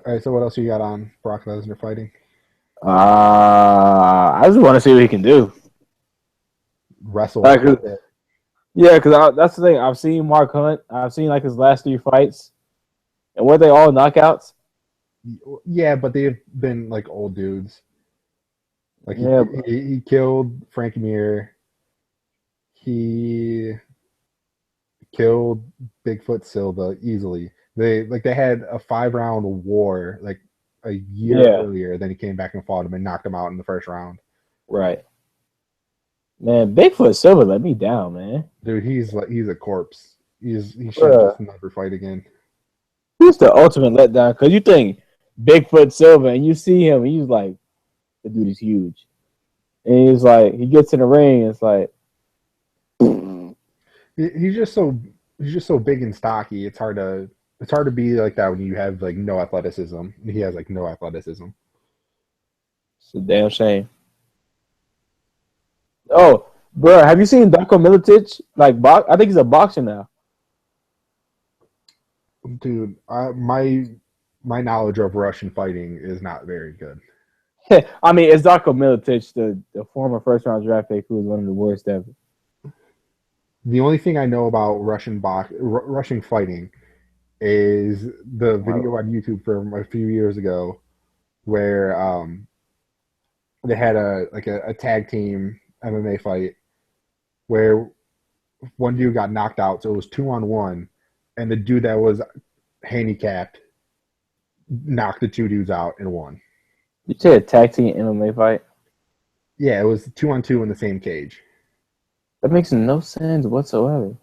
All right. So what else you got on Brock Lesnar fighting? I just want to see what he can do. Wrestle. Yeah, because that's the thing. I've seen Mark Hunt. I've seen like his last 3 fights, and were they all knockouts? Yeah, but they've been like old dudes. Like he killed Frankie Mir. He killed Bigfoot Silva easily. They had a 5-round war like a year earlier. Then he came back and fought him and knocked him out in the first round. Right. Man, Bigfoot Silva let me down, man. Dude, he's a corpse. He should just never fight again. He's the ultimate letdown because you think Bigfoot Silva and you see him and he's like, the dude is huge. And he's like, he gets in the ring, and it's like he's just so big and stocky. It's hard to be like that when you have like no athleticism. He has like no athleticism. It's a damn shame. Oh, bro, have you seen Darko Milicic? I think he's a boxer now. Dude, my knowledge of Russian fighting is not very good. I mean, it's Darko Milicic, the former first-round draft pick, who was one of the worst ever. The only thing I know about Russian fighting is the video on YouTube from a few years ago where they had a tag team MMA fight where one dude got knocked out, so it was 2-on-1, and the dude that was handicapped knocked the 2 dudes out and won. You say a tag team MMA fight? Yeah, it was 2-on-2 in the same cage. That makes no sense whatsoever.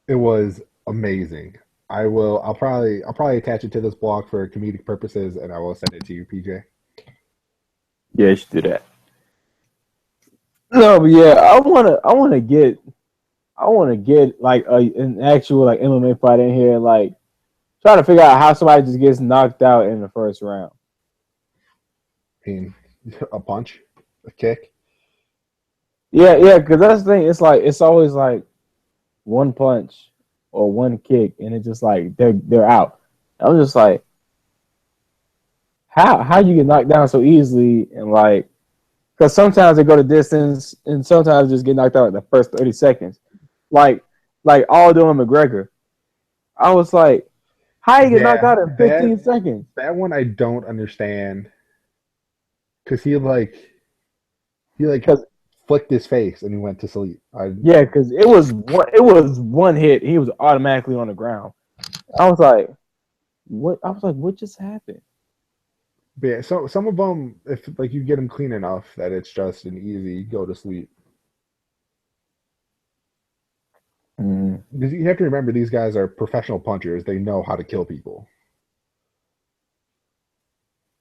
It was amazing. I'll probably attach it to this blog for comedic purposes, and I will send it to you, PJ. Yeah, you should do that. No, but yeah, I wanna get I want to get like an actual like MMA fight in here, like trying to figure out how somebody just gets knocked out in the first round. I mean, a punch, a kick. Yeah, yeah, because that's the thing. It's like it's always like one punch or one kick, and it's just like they're out. I'm just like, how you get knocked down so easily, and like because sometimes they go to distance, and sometimes just get knocked out in the first 30 seconds, like Aldo and McGregor. I was like, how you get knocked Yeah, out in 15 seconds? that one I don't understand because he like Because flicked his face and he went to sleep. yeah, because it was one hit, he was automatically on the ground. I was like, what? I was like, what just happened? But yeah, so some of them, if like you get them clean enough that it's just an easy go to sleep. Mm. Because you have to remember these guys are professional punchers. They know how to kill people.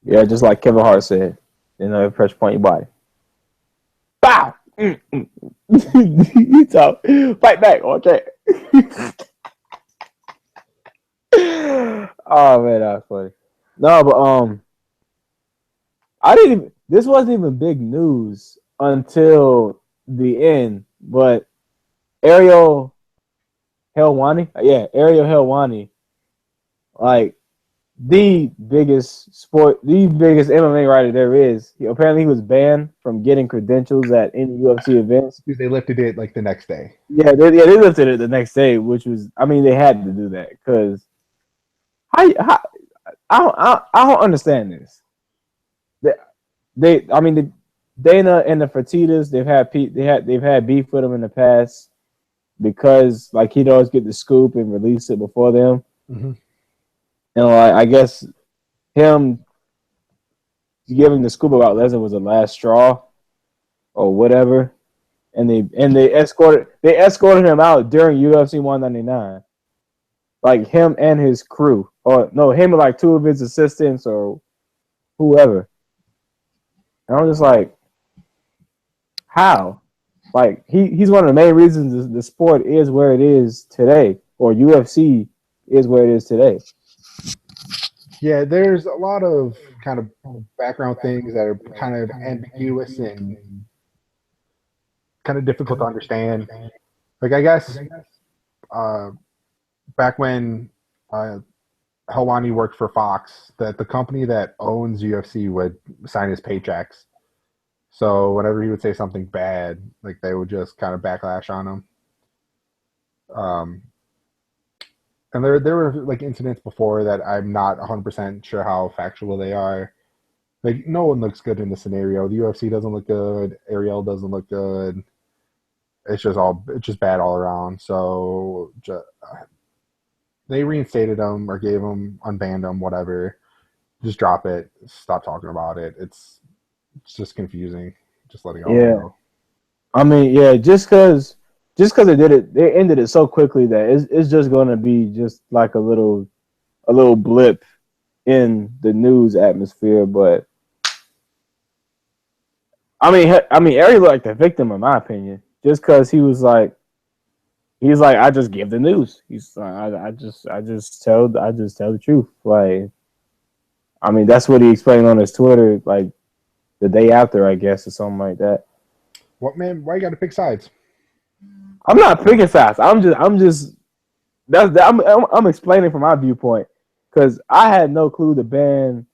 Yeah, just like Kevin Hart said, pressure point your body. Bow. You talk, fight back, okay. Oh man, that's funny. No, but I didn't. Even, this wasn't even big news until the end. But Ariel Ariel Helwani, like the biggest MMA writer there is. Apparently, he was banned from getting credentials at any UFC events. Because they lifted it like the next day. Yeah, they lifted it the next day, which was, I mean, they had to do that because how I don't understand this. I mean, Dana and the Fertitas, they've had beef with them in the past because like he'd always get the scoop and release it before them. Mm-hmm. And like I guess him giving the scoop about Lesnar was the last straw or whatever. And they escorted him out during UFC 199. Like him and his crew. Or no, him and like two of his assistants or whoever. And I'm just like, how? Like he's one of the main reasons the sport is where it is today, or UFC is where it is today. Yeah, there's a lot of kind of background things that are kind of ambiguous and kind of difficult to understand. Like I guess uh, back when uh, Helwani worked for Fox, that the company that owns UFC would sign his paychecks. So whenever he would say something bad, like they would just kind of backlash on him. Um, and there were like incidents before that I'm not 100% sure how factual they are. Like no one looks good in the scenario. The UFC doesn't look good. Ariel doesn't look good. It's just bad all around. So they reinstated him or gave him unbanned him, whatever. Just drop it. Stop talking about it. It's just confusing. Just letting it all Yeah. go. I mean, yeah, just cause they ended it so quickly that it's just gonna be just like a little blip in the news atmosphere. But I mean, Ari looked like the victim in my opinion, just because he's like, I just give the news. He's like, I just tell the truth. Like, I mean, that's what he explained on his Twitter, like the day after, I guess, or something like that. What man? Why you got to pick sides? I'm not picking sides. I'm just I'm explaining from my viewpoint because I had no clue the ban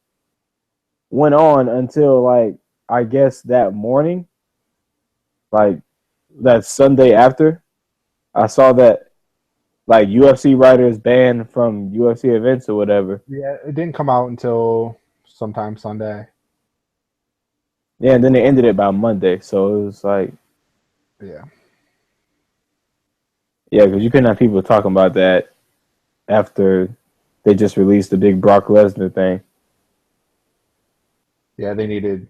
went on until like I guess that morning, like that Sunday after. I saw that like UFC writers banned from UFC events or whatever. Yeah, it didn't come out until sometime Sunday. Yeah, and then they ended it by Monday. So it was like, Yeah. yeah, because you couldn't have people talking about that after they just released the big Brock Lesnar thing. Yeah, they needed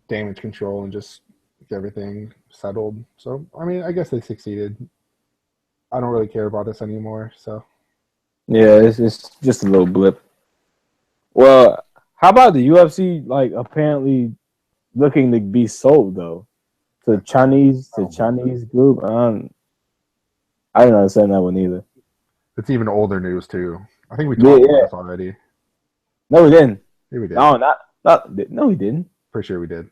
damage control and just get everything settled. So, I mean, I guess they succeeded. I don't really care about this anymore. So, Yeah, it's just a little blip. Well, how about the UFC like apparently looking to be sold though to Chinese group? I didn't understand that one either. It's even older news too. I think we Yeah, talked about yeah. this already. No, we didn't. Yeah, we did. No, not. No, we didn't. Pretty sure we did.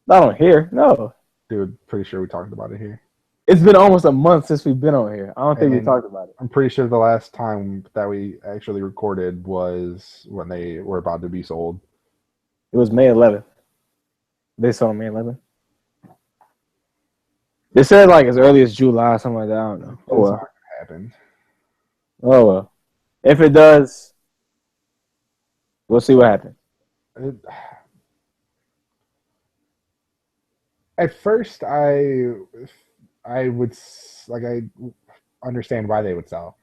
Not on here. No. Dude, pretty sure we talked about it here. It's been almost a month since we've been on here. I don't think we And talked about it. I'm pretty sure the last time that we actually recorded was when they were about to be sold. It was May 11th. They sold on May 11th. They said like as early as July, something like that. I don't know. That's not gonna happen. Oh well. If it does, we'll see what happens. At first, I would like I understand why they would sell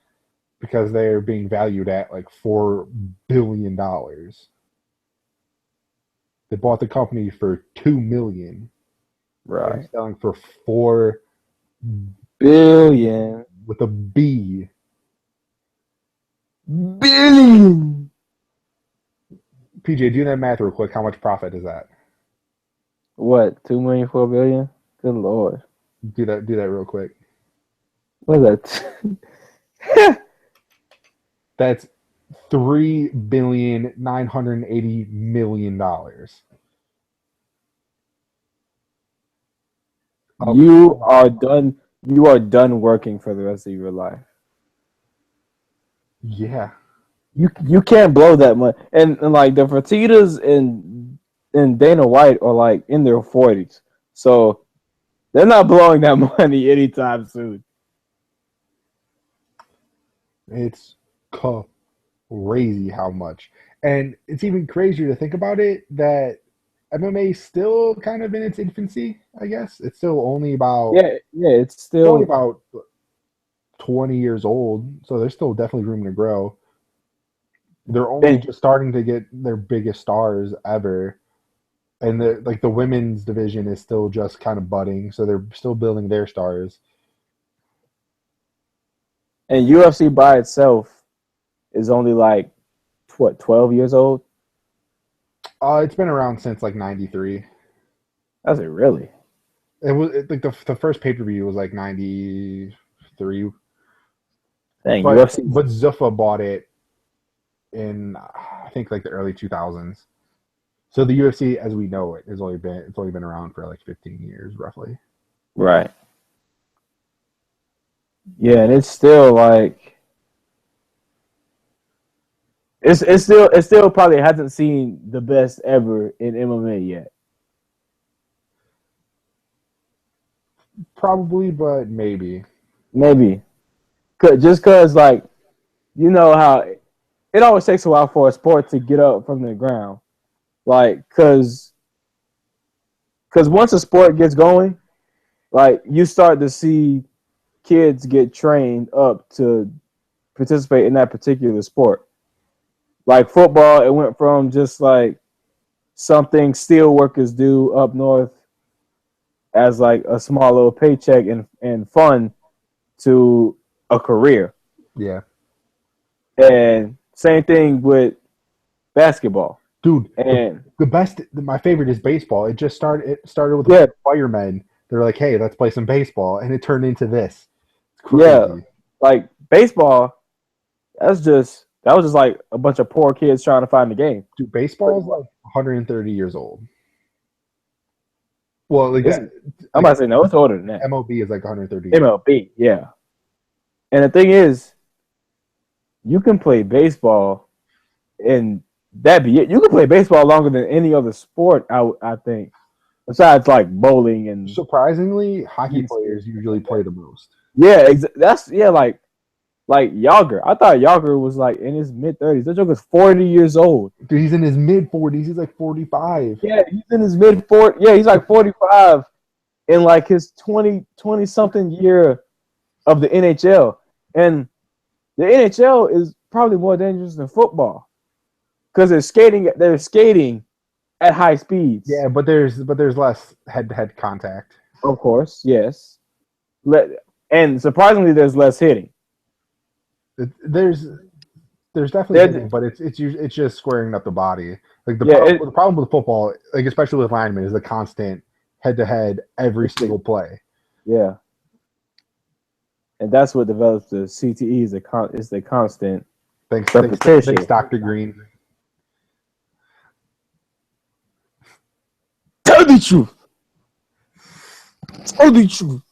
because they're being valued at like $4 billion. They bought the company for $2 million. Right. They're selling for 4 Billion. with a B. Billion. PJ, do that math real quick. How much profit is that? What? 2 million, 4 billion? Good lord. Do that real quick. What is that? That's $3,980,000,000. You are done. You are done working for the rest of your life. Yeah. You can't blow that much. And like the Fertittas and Dana White are like in their 40s. So they're not blowing that money anytime soon. It's crazy how much. And it's even crazier to think about it that MMA is still kind of in its infancy, I guess. It's still only about It's it's only still about 20 years old, so there's still definitely room to grow. They're only just starting to get their biggest stars ever. And the women's division is still just kind of budding, so they're still building their stars. and UFC by itself is only like what 12 years old. It's been around since like '93. That's it, really. It was like the first pay per view was like '93, Dang, but UFC. Zuffa bought it in I think like the early 2000s. So the UFC as we know it has only been around for like 15 years roughly. Right. Yeah, and it's still like it still probably hasn't seen the best ever in MMA yet. Probably, but maybe. Maybe. Just because, like, you know how it always takes a while for a sport to get up from the ground. Like, because once a sport gets going, like, you start to see kids get trained up to participate in that particular sport. Like football, it went from just like something steel workers do up north as like a small little paycheck and fun to a career. Yeah. And same thing with basketball. Dude, And my favorite is baseball. It started with firemen. They're like, hey, let's play some baseball, and it turned into this. It's crazy. like baseball, that was just like a bunch of poor kids trying to find the game. Dude, baseball is like 130 years old. Well, like I'm about to say no, it's older than that. MLB is like 130 years. MLB, yeah. And the thing is, you can play baseball, and that be it. You can play baseball longer than any other sport, I think, besides like bowling and. Surprisingly, hockey players usually play the most. Yeah, that's like Yager. I thought Yager was like in his mid-30s. That joke is 40 years old. Dude, he's in his mid-40s. He's like 45. Yeah, he's in his mid-40s. Yeah, he's like 45 in like his 20-something year of the NHL. And the NHL is probably more dangerous than football because they're skating at high speeds. Yeah, but there's less head-to-head contact. Of course, yes. And surprisingly, there's less hitting. There's definitely hitting, but it's just squaring up the body. Like the problem with football, like especially with linemen, is the constant head-to-head every single play. Yeah. and that's what develops the CTE is the constant Thanks, repetition. Dr. Green. Tell the truth. Tell the truth.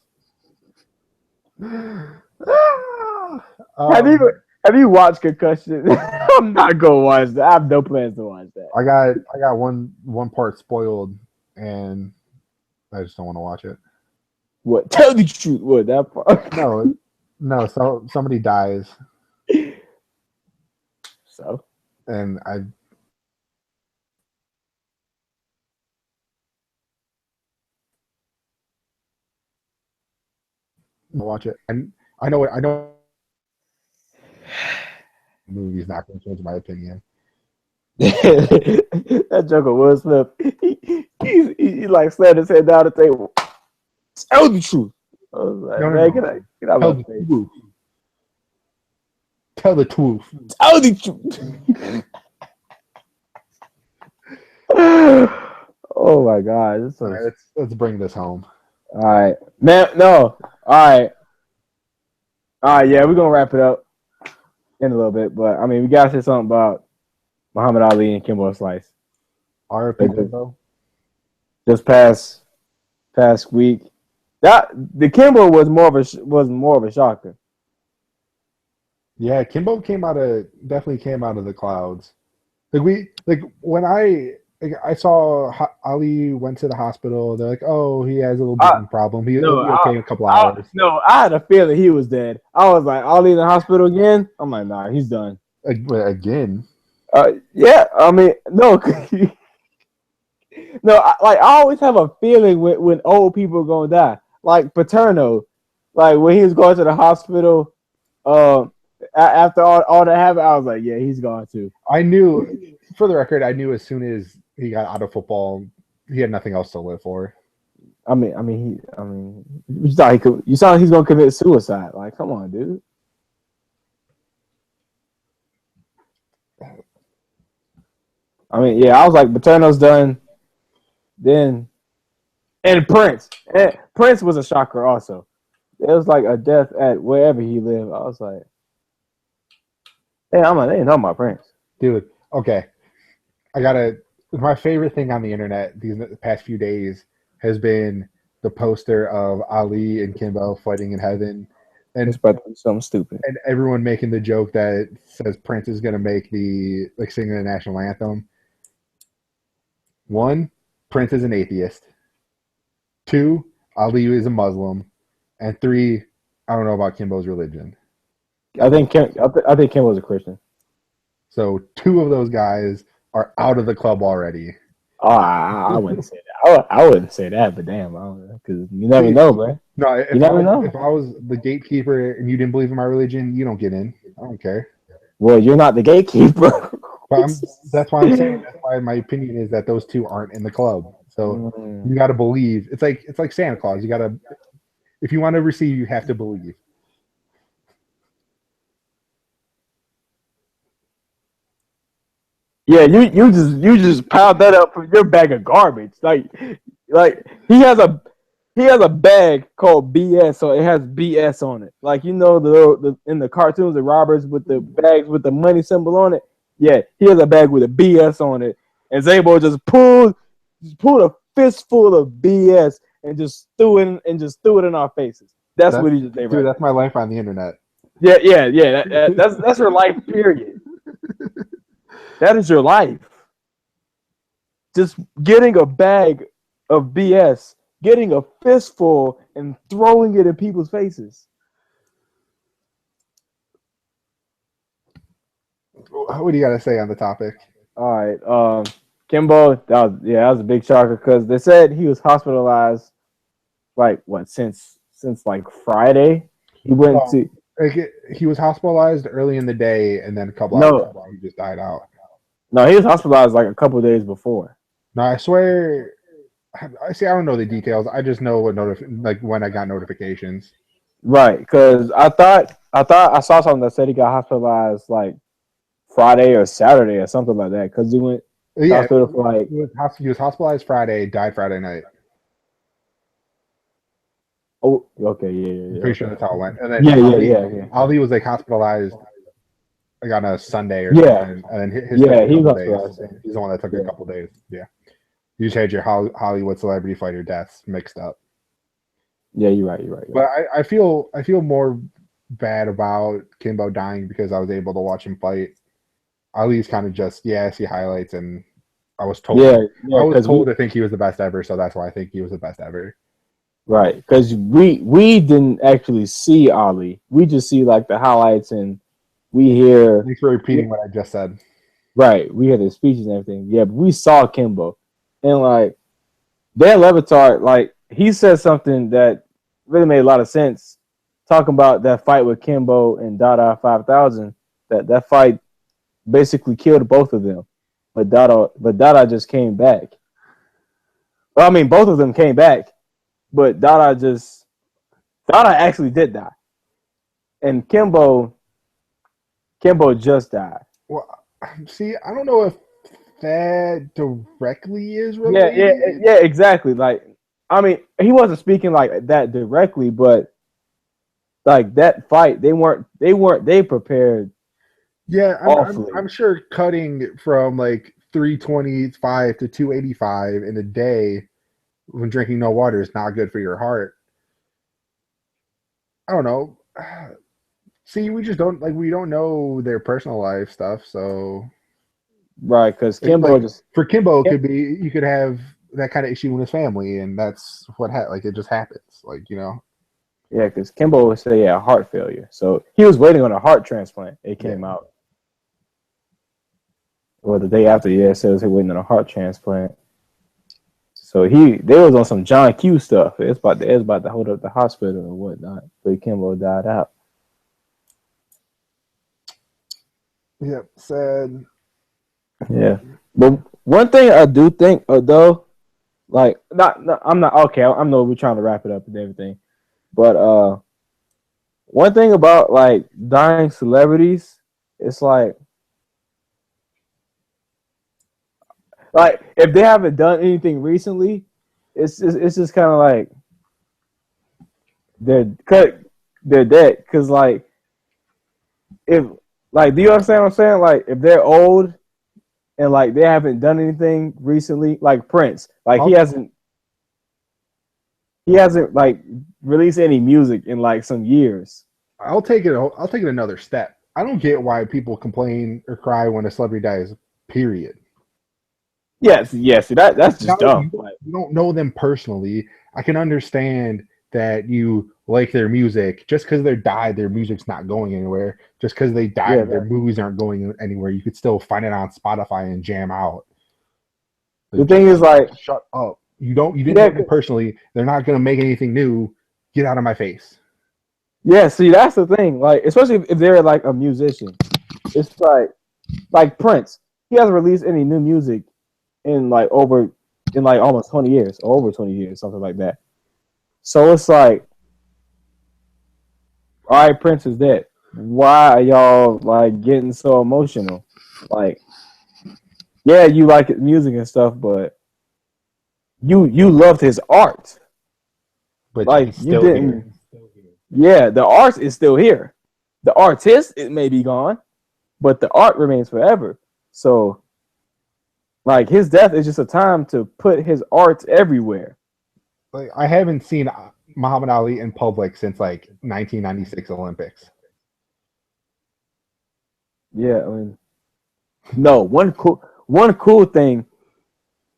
Have you um, have you watched Concussion? I'm not gonna watch that. I have no plans to watch that. I got one part spoiled, and I just don't want to watch it. What? Tell the truth. What that part? No, no. So somebody dies, So and I watch it. And I know the movie's not going to change my opinion. that joke of Will Smith, he like slammed his head down the table. Tell the truth. I was like, No, no, man, no. get out Tell of the my face. truth. Tell the truth. Tell the truth. Oh my god, this All is right, let's bring this home. all right, man. No, all right. Yeah, we're gonna wrap it up in a little bit, but I mean, we gotta say something about Muhammad Ali and Kimbo Slice. Our opinion, though. Just past week, that the Kimbo was more of a shocker. Yeah, Kimbo definitely came out of the clouds. When I saw Ali went to the hospital. They're like, oh, he has a little I, breathing problem. He'll no, be okay in a couple hours. no, I had a feeling he was dead. I was like, Ali in the hospital again. I'm like, nah, he's done. Again. Yeah, I mean, no, no, I always have a feeling when old people are gonna die. Like Paterno, like when he was going to the hospital, after all that happened, I was like, yeah, he's gone too. I knew, for the record, I knew as soon as he got out of football, he had nothing else to live for. You thought he could? You saw he's gonna commit suicide? Like, come on, dude. I mean, yeah, I was like, Paterno's done. Then, and Prince was a shocker also. It was like a death at wherever he lived. I was like, hey, I'm like, they ain't talking about Prince. Dude, okay. My favorite thing on the internet these past few days has been the poster of Ali and Kimbo fighting in heaven. It's about to be something stupid. And everyone making the joke that says Prince is going to make singing the national anthem. One, Prince is an atheist. Two, Ali is a Muslim. And three, I don't know about Kimbo's religion. I think Kim was a Christian. So two of those guys are out of the club already. Oh, I wouldn't say that. I wouldn't say that, but damn, I don't know, because you never know, man. No, you never know. If I was the gatekeeper and you didn't believe in my religion, you don't get in. I don't care. Well, you're not the gatekeeper. But that's why I'm saying. That's why my opinion is that those two aren't in the club. So you got to believe. It's like Santa Claus. You got to, if you want to receive, you have to believe. Yeah, you just piled that up from your bag of garbage. Like he has a bag called BS, so it has BS on it. Like, you know, the in the cartoons, the robbers with the bags with the money symbol on it. Yeah, he has a bag with a BS on it, and Zabo just pulled a fistful of BS and just threw it in our faces. That's what he just did. Dude, that's my life on the internet. Yeah. That's your life. Period. That is your life. Just getting a bag of BS, getting a fistful, and throwing it in people's faces. What do you got to say on the topic? All right, Kimbo, that was a big shocker because they said he was hospitalized, like since like Friday. He went to. He was hospitalized early in the day, and then a couple hours before he just died out. No, he was hospitalized like a couple of days before. No, I swear. I don't know the details. I just know when I got notifications. Right, because I thought I saw something that said he got hospitalized like Friday or Saturday or something like that. Because he went hospital for like he was hospitalized Friday, died Friday night. Oh, okay, yeah, I'm yeah, pretty sure okay. that's how it went. And then Yeah, yeah, yeah, yeah. Ali was like hospitalized like on a Sunday or Yeah, something, and then his took yeah, a he couple was days. hospitalized. He's the one that took a Yeah, couple days. Yeah, you just had your Hollywood celebrity fighter deaths mixed up. yeah, you're right, you're right, you're But right. I feel more bad about Kimbo dying because I was able to watch him fight. Ali's kind of just I see highlights and I was told Yeah, I yeah, was because told to think he was the best ever, so that's why I think he was the best ever. right, because we didn't actually see Ali. We just see like the highlights, and we hear Thanks for repeating what I just said. right. We hear the speeches and everything. Yeah, but we saw Kimbo, and like Dan Levitard, like he said something that really made a lot of sense. Talking about that fight with Kimbo and Dada 5000, that fight basically killed both of them, but Dada just came back. Well, I mean, both of them came back, but Dada actually did die, and Kimbo just died. Well, see, I don't know if that directly is Yeah, yeah, related. yeah, exactly. Like, I mean, he wasn't speaking like that directly, but like that fight, they prepared Yeah, awfully. I'm sure cutting from like 325 to 285 in a day when drinking no water is not good for your heart. I don't know. See, we don't know their personal life stuff, so Right, because Kimbo like just for Kimbo, it could be you could have that kind of issue in his family, and that's like it just happens. Like yeah, because Kimbo said he had heart failure, so he was waiting on a heart transplant. It yeah. came out, or the day after. Yeah, it says he was waiting on a heart transplant. So they was on some John Q stuff. It's about to hold up the hospital and whatnot. But Kimbo died out. Yep, sad. Yeah, but one thing I do think though, like I'm not okay. I know we're trying to wrap it up and everything, but one thing about like dying celebrities, it's like if they haven't done anything recently, it's just kind of like they're cut, they're dead. Cause like if like do you understand what I'm saying? Like if they're old and like they haven't done anything recently, like Prince, like he I'll hasn't he hasn't like released any music in like some years. I'll take it. I'll take it another step. I don't get why people complain or cry when a celebrity dies. Period. Yes, yes, that's Now just dumb. Like, you don't know them personally. I can understand that you like their music. Just because they died, their music's not going anywhere. Just because they yeah, died, their movies aren't going anywhere. You could still find it on Spotify and jam out. the Like, thing is like shut up. You didn't yeah, know them personally. They're not gonna make anything new. Get out of my face. yeah. See, that's the thing. Like, especially if they're like a musician, it's like Prince. He hasn't released any new music in like almost 20 years or over 20 years, something like that. So it's like, all right, Prince is dead. Why are y'all like getting so emotional? Like, yeah, you like his music and stuff, but you loved his art. But Like he's you still here. didn't. Yeah, the art is still here. The artist it may be gone, but the art remains forever. So like his death is just a time to put his art everywhere. Like I haven't seen Muhammad Ali in public since like 1996 Olympics. Yeah, I mean, no one cool thing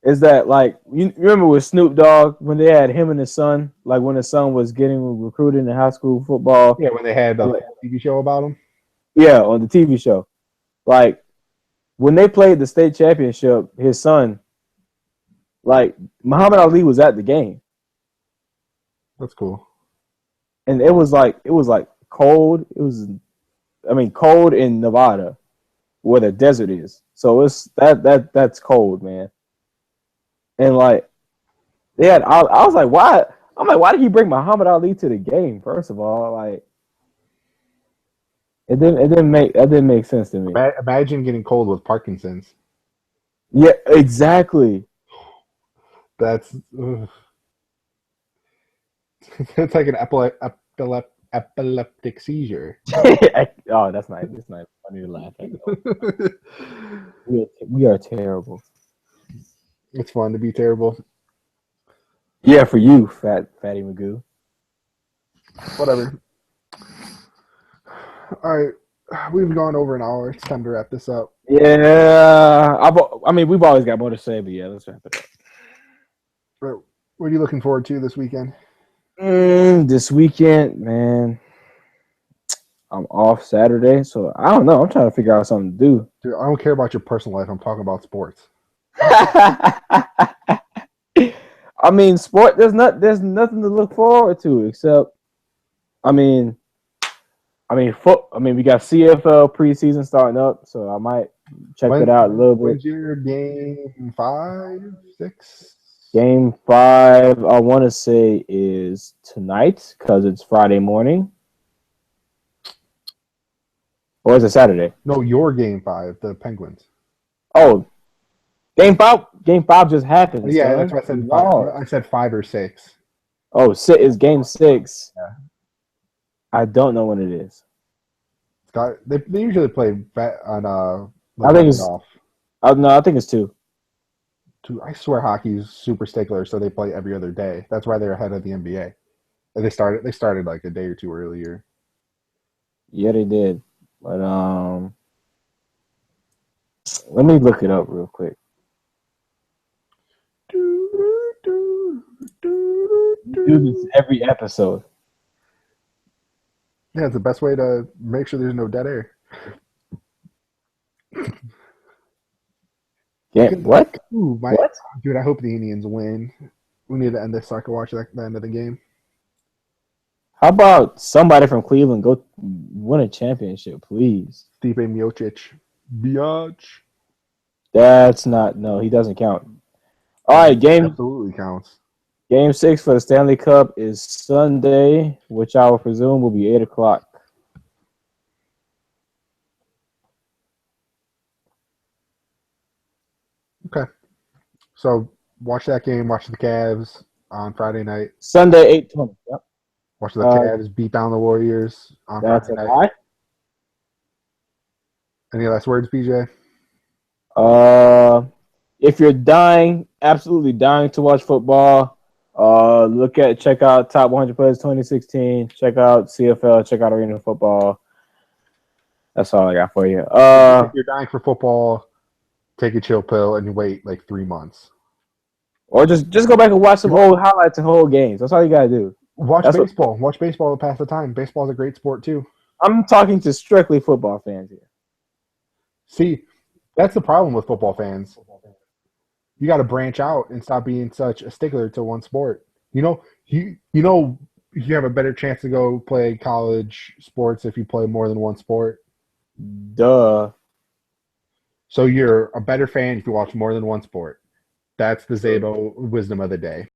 is that like you remember with Snoop Dogg when they had him and his son, like when his son was getting recruited in high school football, Yeah, when they had the like, whole TV show about him. yeah, on the TV show. Like when they played the state championship, his son, like Muhammad Ali was at the game, That's cool. and it was like cold. It was, I mean, cold in Nevada where the desert is. So it's that's cold, man. And like I was like, why? I'm like, why did he bring Muhammad Ali to the game? First of all, like it didn't make sense to me. Imagine getting cold with Parkinson's. Yeah, exactly. That's ugh. It's like an epileptic seizure. Oh, that's nice. It's nice. I need to laugh at it. We are terrible. It's fun to be terrible. Yeah, for you, fatty Magoo. Whatever. All right. We've gone over an hour. It's time to wrap this up. Yeah, I mean, we've always got more to say, but yeah, let's wrap it up. What are you looking forward to this weekend? This weekend, man, I'm off Saturday, so I don't know. I'm trying to figure out something to do. Dude, I don't care about your personal life. I'm talking about sports. I mean, sport. There's nothing to look forward to except, I mean, we got CFL preseason starting up, so I might check it out a little bit. When's your game 5, 6? Game 5, I want to say is tonight because it's Friday morning, or is it Saturday? No, your game 5, the Penguins. Oh, game 5. Game 5 just happened. Yeah, son. that's what I said. 5. I said 5 or 6. Oh, it's game 6. Yeah. I don't know when it is. They usually play on I think it's off. No, I think it's 2. I swear hockey's super stickler, so they play every other day. That's why they're ahead of the NBA. And they started like a day or two earlier. Yeah, they did. But let me look it up real quick. Do this every episode. Yeah, it's the best way to make sure there's no dead air. Yeah, what? What? Dude, I hope the Indians win. We need to end this so I can watch the end of the game. How about somebody from Cleveland go win a championship, please? Stipe Miocic. Biatch. That's not. No, he doesn't count. All right, game. Absolutely counts. Game 6 for the Stanley Cup is Sunday, which I will presume will be 8 o'clock. Okay. So watch that game. Watch the Cavs on Friday night. Sunday, 8:20. Yep. Watch the Cavs beat down the Warriors on Friday night. Lie. Any last words, PJ? If you're absolutely dying to watch football, check out Top 100 Players 2016. Check out CFL. Check out Arena Football. That's all I got for you. If you're dying for football, take a chill pill and wait like 3 months. Or just go back and watch some old highlights and whole games. That's all you gotta do. Watch baseball. Watch baseball to pass the time. Baseball is a great sport too. I'm talking to strictly football fans here. See, that's the problem with football fans. You got to branch out and stop being such a stickler to one sport. You have a better chance to go play college sports if you play more than one sport. Duh. So you're a better fan if you watch more than one sport. That's the Zabo wisdom of the day.